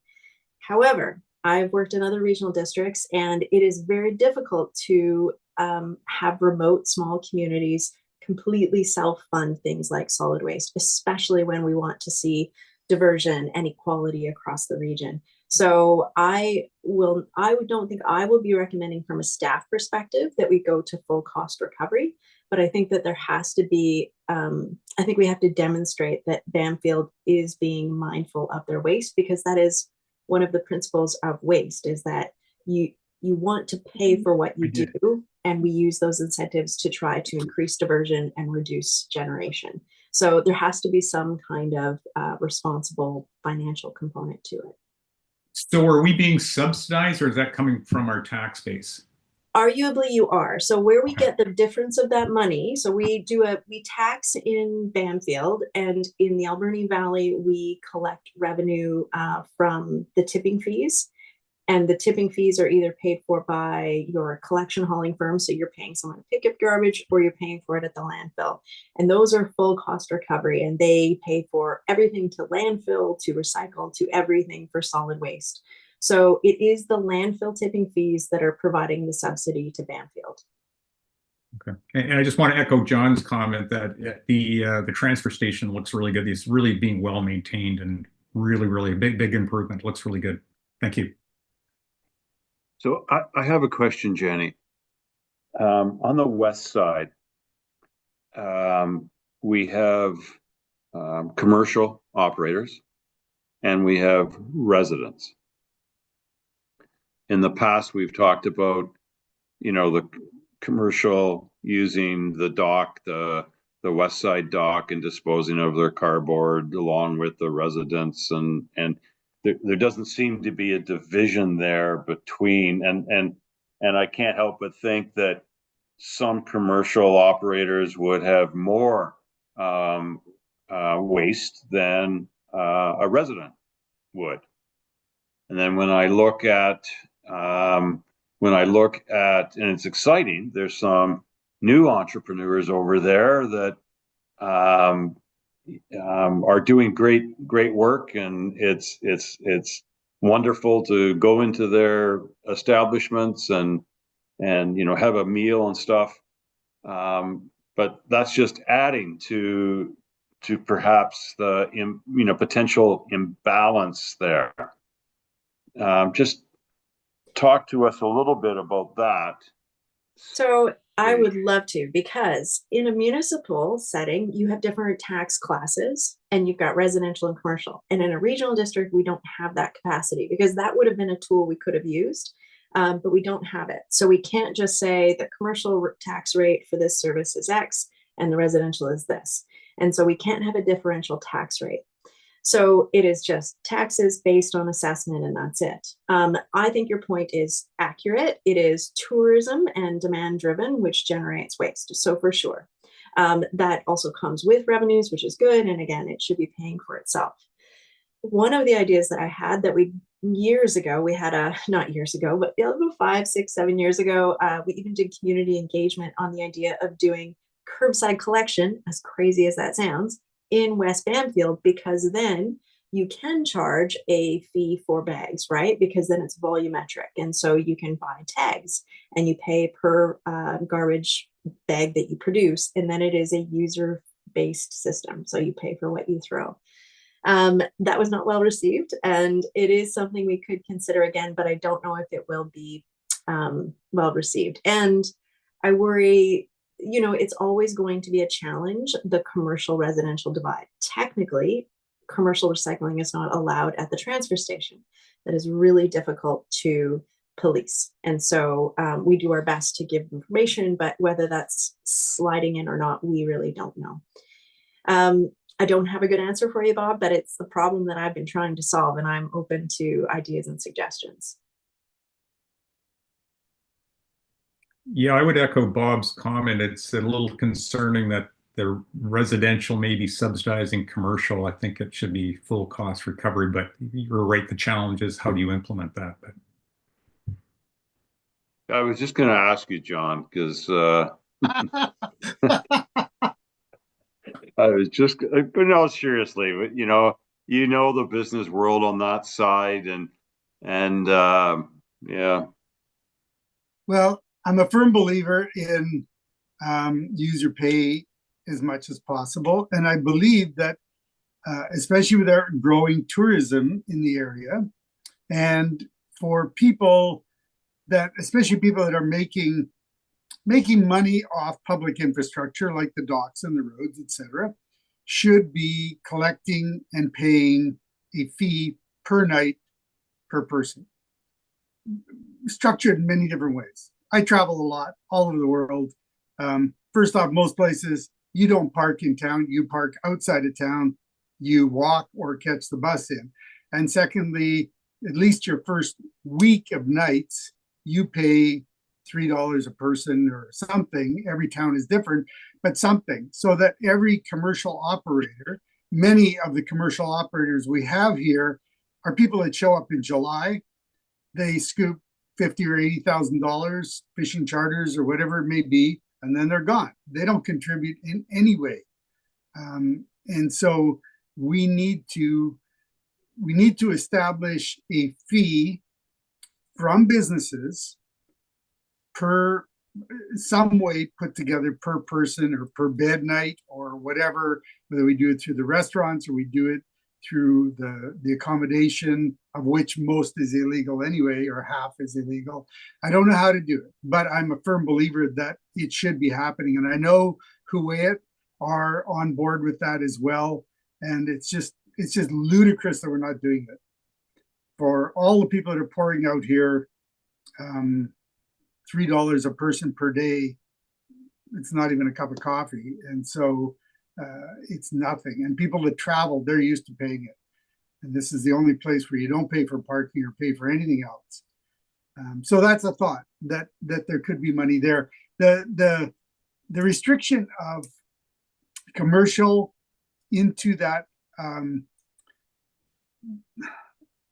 However, I've worked in other regional districts, and it is very difficult to have remote small communities completely self-fund things like solid waste, especially when we want to see diversion and equality across the region. So I don't think I will be recommending from a staff perspective that we go to full cost recovery, but I think that there has to be, I think we have to demonstrate that Bamfield is being mindful of their waste, because that is one of the principles of waste, is that you want to pay for what you do, and we use those incentives to try to increase diversion and reduce generation. So there has to be some kind of responsible financial component to it. So are we being subsidized, or is that coming from our tax base? Arguably you are. So where we get the difference of that money, so we tax in Bamfield, and in the Alberni Valley, we collect revenue from the tipping fees. And the tipping fees are either paid for by your collection hauling firm, so you're paying someone to pick up garbage, or you're paying for it at the landfill. And those are full cost recovery, and they pay for everything to landfill, to recycle, to everything for solid waste. So it is the landfill tipping fees that are providing the subsidy to Bamfield. Okay, and I just want to echo John's comment that the transfer station looks really good. It's really being well maintained, and really a big improvement. Looks really good. Thank you. So I have a question, Jenny. On the west side, we have commercial operators and we have residents. In the past, we've talked about, the commercial using the dock, the west side dock, and disposing of their cardboard along with the residents, and there doesn't seem to be a division there between, and I can't help but think that some commercial operators would have more waste than a resident would. And then when I look at, and it's exciting, there's some new entrepreneurs over there that are doing great work, and it's wonderful to go into their establishments and have a meal and stuff, but that's just adding to perhaps the potential imbalance there. Just talk to us a little bit about that. So I would love to, because in a municipal setting, you have different tax classes, and you've got residential and commercial. And in a regional district, we don't have that capacity, because that would have been a tool we could have used, but we don't have it. So we can't just say the commercial tax rate for this service is X and the residential is this. And so we can't have a differential tax rate. So it is just taxes based on assessment, and that's it. I think your point is accurate. It is tourism and demand driven, which generates waste. So for sure, that also comes with revenues, which is good. And again, it should be paying for itself. One of the ideas that I had that years ago, we had not years ago, but 5, 6, 7 years ago, we even did community engagement on the idea of doing curbside collection, as crazy as that sounds, in West Bamfield, because then you can charge a fee for bags, right? Because then it's volumetric. And so you can buy tags and you pay per garbage bag that you produce, and then it is a user-based system. So you pay for what you throw. That was not well received, and it is something we could consider again, but I don't know if it will be well received. And I worry, it's always going to be a challenge, the commercial residential divide. Technically, commercial recycling is not allowed at the transfer station. That is really difficult to police. And so we do our best to give information, but whether that's sliding in or not, we really don't know. I don't have a good answer for you, Bob, but it's the problem that I've been trying to solve, and I'm open to ideas and suggestions. Yeah, I would echo Bob's comment. It's a little concerning that the residential may be subsidizing commercial. I think it should be full cost recovery, but you're right. The challenge is how do you implement that? But I was just going to ask you, John, because I was just, but no, seriously, but the business world on that side, and yeah. Well, I'm a firm believer in user pay as much as possible, and I believe that, especially with our growing tourism in the area, and for people that, especially people that are making money off public infrastructure like the docks and the roads, etc., should be collecting and paying a fee per night per person, structured in many different ways. I travel a lot all over the world. First off, most places you don't park in town, you park outside of town, you walk or catch the bus in. And secondly, at least your first week of nights, you pay $3 a person or something. Every town is different, but something, so that every commercial operator, many of the commercial operators we have here are people that show up in July. They scoop $50,000 or $80,000 fishing charters or whatever it may be, and then they're gone. They don't contribute in any way, and so we need to establish a fee from businesses per some way put together per person or per bed night or whatever, whether we do it through the restaurants or we do it through the accommodation, of which most is illegal anyway, or half is illegal. I don't know how to do it, but I'm a firm believer that it should be happening. And I know Kuwait are on board with that as well. And it's just ludicrous that we're not doing it. For all the people that are pouring out here, $3 a person per day, it's not even a cup of coffee. And so it's nothing. And people that travel, they're used to paying it. And this is the only place where you don't pay for parking or pay for anything else. So that's a thought that there could be money there. The restriction of commercial into that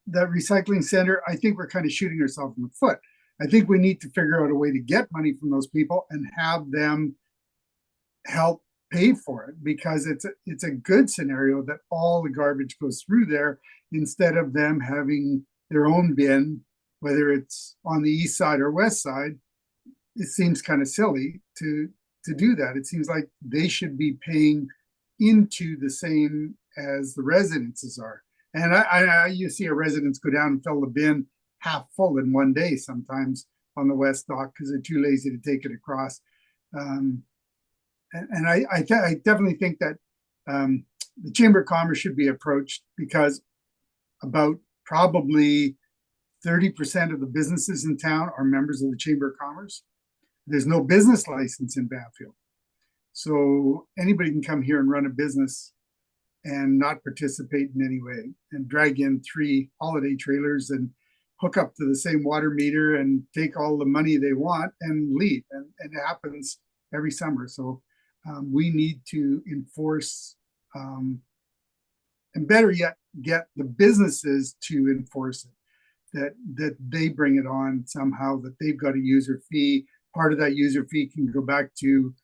recycling center, I think we're kind of shooting ourselves in the foot. I think we need to figure out a way to get money from those people and have them help pay for it, because it's a good scenario that all the garbage goes through there instead of them having their own bin, whether it's on the east side or west side. It seems kind of silly to do that. It seems like they should be paying into the same as the residences are. And you see a residence go down and fill the bin half full in one day sometimes on the west dock because they're too lazy to take it across. And I definitely think that the Chamber of Commerce should be approached, because about probably 30% of the businesses in town are members of the Chamber of Commerce. There's no business license in Bamfield. So anybody can come here and run a business and not participate in any way, and drag in 3 holiday trailers and hook up to the same water meter and take all the money they want and leave. And it happens every summer. So we need to enforce, and better yet, get the businesses to enforce it, that they bring it on somehow, that they've got a user fee. Part of that user fee can go back to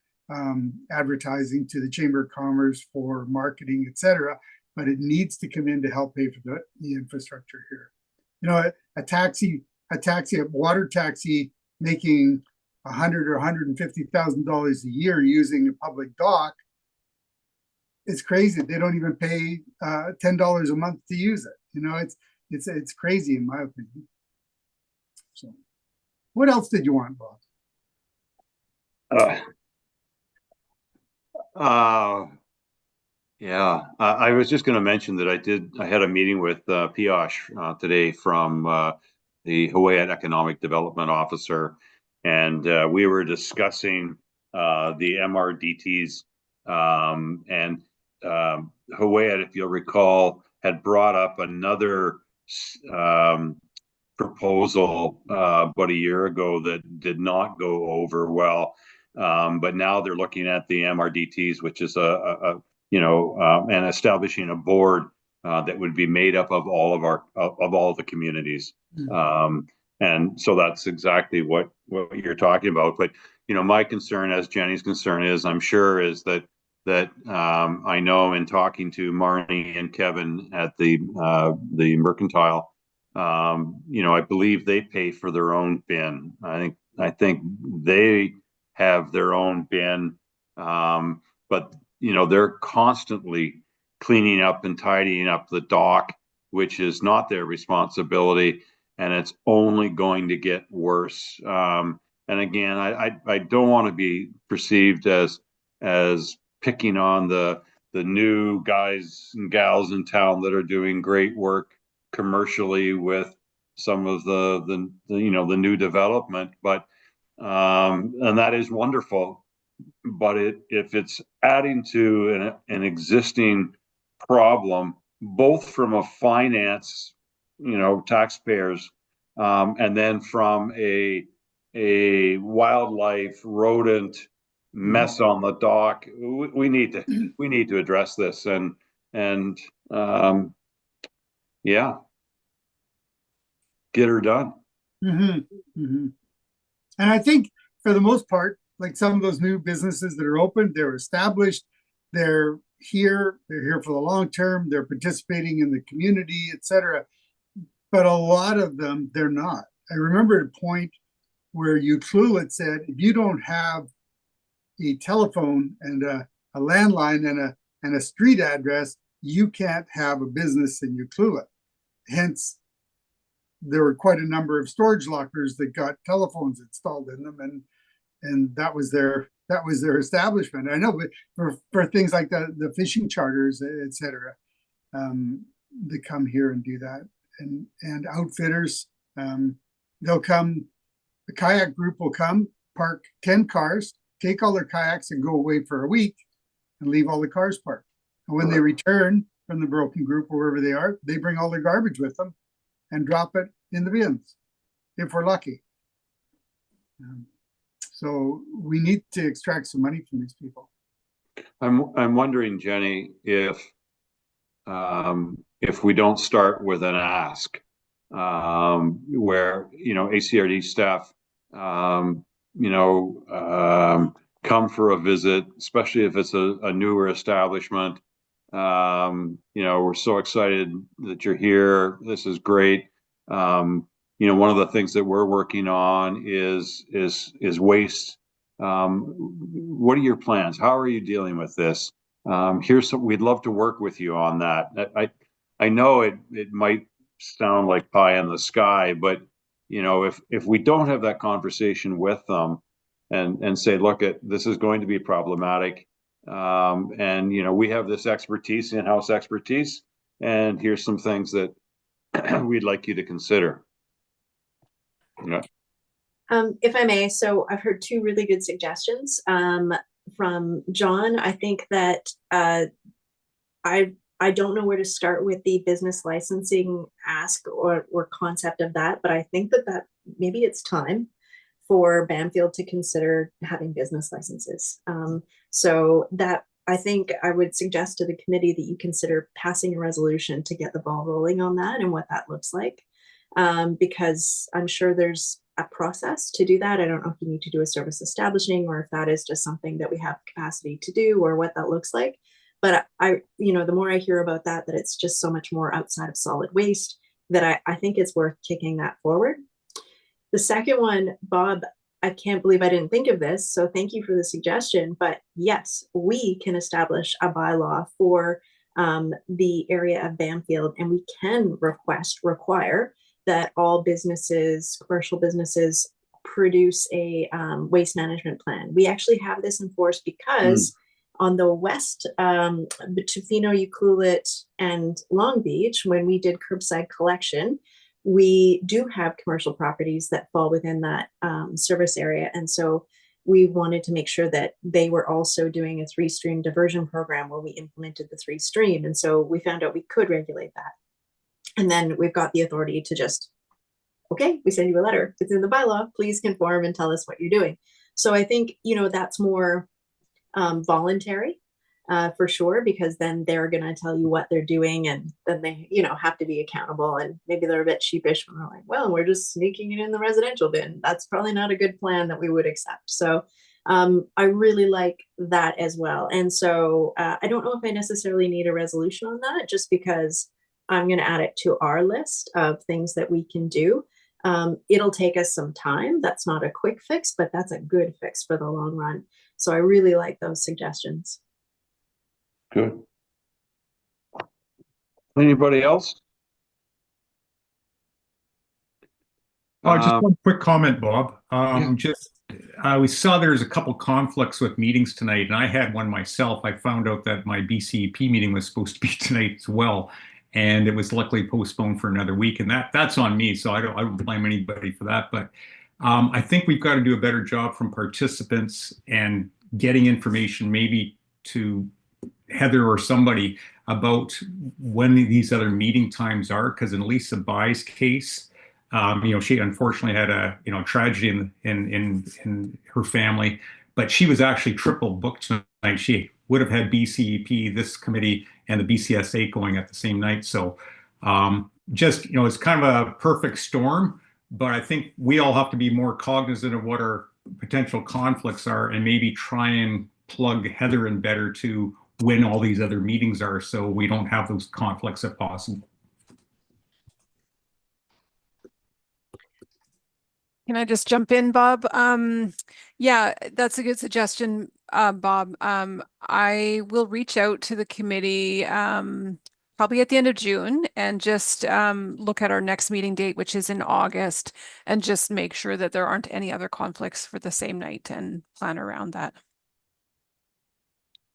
advertising to the Chamber of Commerce for marketing, etc. But it needs to come in to help pay for the infrastructure here. You know, a water taxi making $100,000 or $150,000 a year using a public dock, it's crazy. They don't even pay $10 a month to use it. You know, it's crazy in my opinion. So, what else did you want, Bob? Yeah, I was just going to mention that I had a meeting with Pioche today from the Hawaii Economic Development Officer, and we were discussing the MRDTs, and Hawaii, if you'll recall, had brought up another proposal about a year ago that did not go over well. But now they're looking at the MRDTs, which is and establishing a board that would be made up of all of the communities. And so that's exactly what you're talking about. But my concern, as Jenny's concern is, I'm sure, is that I know in talking to Marnie and Kevin at the Mercantile, I believe they pay for their own bin. I think they have their own bin, but they're constantly cleaning up and tidying up the dock, which is not their responsibility, and it's only going to get worse. And again, I don't want to be perceived as picking on the new guys and gals in town that are doing great work commercially with some of the new development, but and that is wonderful. But if it's adding to an existing problem, both from a finance, taxpayers, and then from a wildlife rodent mess on the dock, we need to address this and yeah, get her done. And I think for the most part, like some of those new businesses that are open, they're established, they're here for the long term, they're participating in the community, etc. But a lot of them, they're not. I remember at a point where Ucluelet said, if you don't have a telephone and a landline and a street address, you can't have a business in Ucluelet. Hence, there were quite a number of storage lockers that got telephones installed in them, and that was their establishment. I know, but for things like the fishing charters, etc., they come here and do that, and outfitters, they'll come. The kayak group will come, park 10 cars, take all their kayaks, and go away for a week, and leave all the cars parked. And when they return from the broken group or wherever they are, they bring all their garbage with them and drop it in the bins, if we're lucky. So we need to extract some money from these people. I'm wondering, Jenny, if we don't start with an ask, where ACRD staff, come for a visit, especially if it's a newer establishment. We're so excited that you're here. This is great. One of the things that we're working on is waste. What are your plans? How are you dealing with this? We'd love to work with you on that. I know it might sound like pie in the sky, but if we don't have that conversation with them and say, look, this is going to be problematic, and we have this expertise, in-house expertise, and here's some things that we'd like you to consider. If I may, so I've heard two really good suggestions from John. I think that I don't know where to start with the business licensing ask or concept of that, but I think that maybe it's time for Bamfield to consider having business licenses. So that I think I would suggest to the committee that you consider passing a resolution to get the ball rolling on that and what that looks like. Because I'm sure there's a process to do that. I don't know if you need to do a service establishing or if that is just something that we have capacity to do or what that looks like. But the more I hear about that it's just so much more outside of solid waste, that I think it's worth kicking that forward. The second one, Bob, I can't believe I didn't think of this. So thank you for the suggestion. But yes, we can establish a bylaw for the area of Bamfield, and we can require that all businesses, commercial businesses, produce a waste management plan. We actually have this enforced because on the west, Tofino, Ucluelet, and Long Beach, when we did curbside collection, we do have commercial properties that fall within that service area. And so we wanted to make sure that they were also doing a 3-stream diversion program where we implemented the 3-stream. And so we found out we could regulate that. And then we've got the authority to just, okay, we send you a letter. It's in the bylaw. Please conform and tell us what you're doing. So I think, that's more voluntary for sure, because then they're going to tell you what they're doing, and then they, have to be accountable. And maybe they're a bit sheepish when they're like, well, we're just sneaking it in the residential bin. That's probably not a good plan that we would accept. So I really like that as well. And so I don't know if I necessarily need a resolution on that, just because I'm going to add it to our list of things that we can do. It'll take us some time. That's not a quick fix, but that's a good fix for the long run. So I really like those suggestions. Good. Anybody else? Just one quick comment, Bob. Yeah. We saw there's a couple conflicts with meetings tonight, and I had one myself. I found out that my BCEP meeting was supposed to be tonight as well, and it was luckily postponed for another week, and that's on me. So I don't blame anybody for that. But I think we've got to do a better job from participants and getting information, maybe to Heather or somebody, about when these other meeting times are. Because in Lisa Bai's case, she unfortunately had a tragedy in her family, but she was actually triple booked tonight. She would have had BCEP, this committee, and the BCSA going at the same night. So it's kind of a perfect storm. But I think we all have to be more cognizant of what our potential conflicts are, and maybe try and plug Heather in better to when all these other meetings are, so we don't have those conflicts if possible. Can I just jump in, Bob? Yeah, that's a good suggestion, Bob. I will reach out to the committee probably at the end of June and just look at our next meeting date, which is in August, and just make sure that there aren't any other conflicts for the same night and plan around that.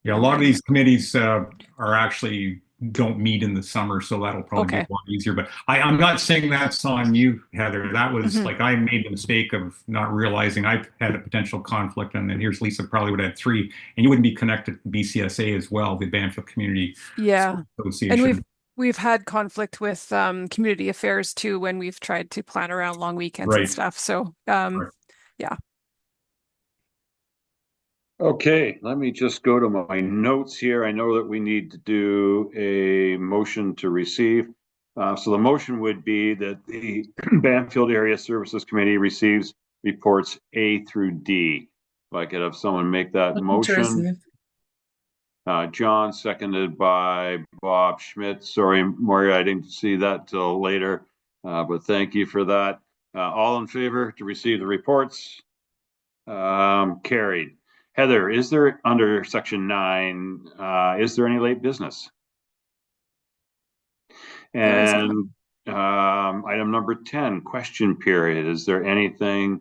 Yeah, a lot of these committees actually don't meet in the summer, so that'll probably be a lot easier. But I'm not saying that's on you, Heather. That was like, I made the mistake of not realizing I had a potential conflict, and then here's Lisa probably would have had 3, and you wouldn't be connected to BCSA as well, the Bamfield Community Association. And we've had conflict with community affairs too when we've tried to plan around long weekends and stuff. So yeah. Okay, let me just go to my notes here. I know that we need to do a motion to receive. So the motion would be that the Bamfield Area Services Committee receives reports A through D. If I could have someone make that motion. John, seconded by Bob Schmidt. Sorry, Maria, I didn't see that till later, but thank you for that. All in favor to receive the reports? Carried. Heather, is there, under section 9, is there any late business? And item number 10, question period. Is there anything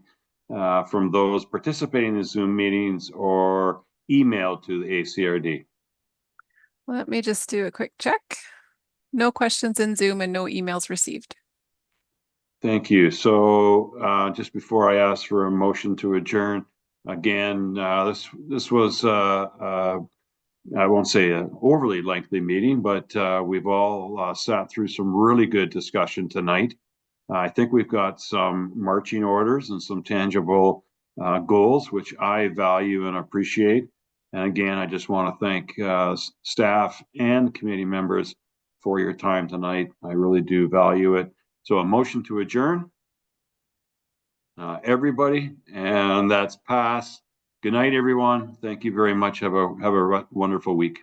from those participating in Zoom meetings or email to the ACRD? Let me just do a quick check. No questions in Zoom and no emails received. Thank you. So just before I ask for a motion to adjourn, again, this was I won't say an overly lengthy meeting, but we've all sat through some really good discussion tonight. I think we've got some marching orders and some tangible goals, which I value and appreciate. And again, I just want to thank staff and committee members for your time tonight. I really do value it. So a motion to adjourn. Everybody, and that's passed. Good night, everyone. Thank you very much. Have a wonderful week.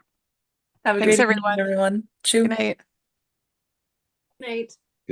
Thanks, everyone. Everyone. Good night. Good night.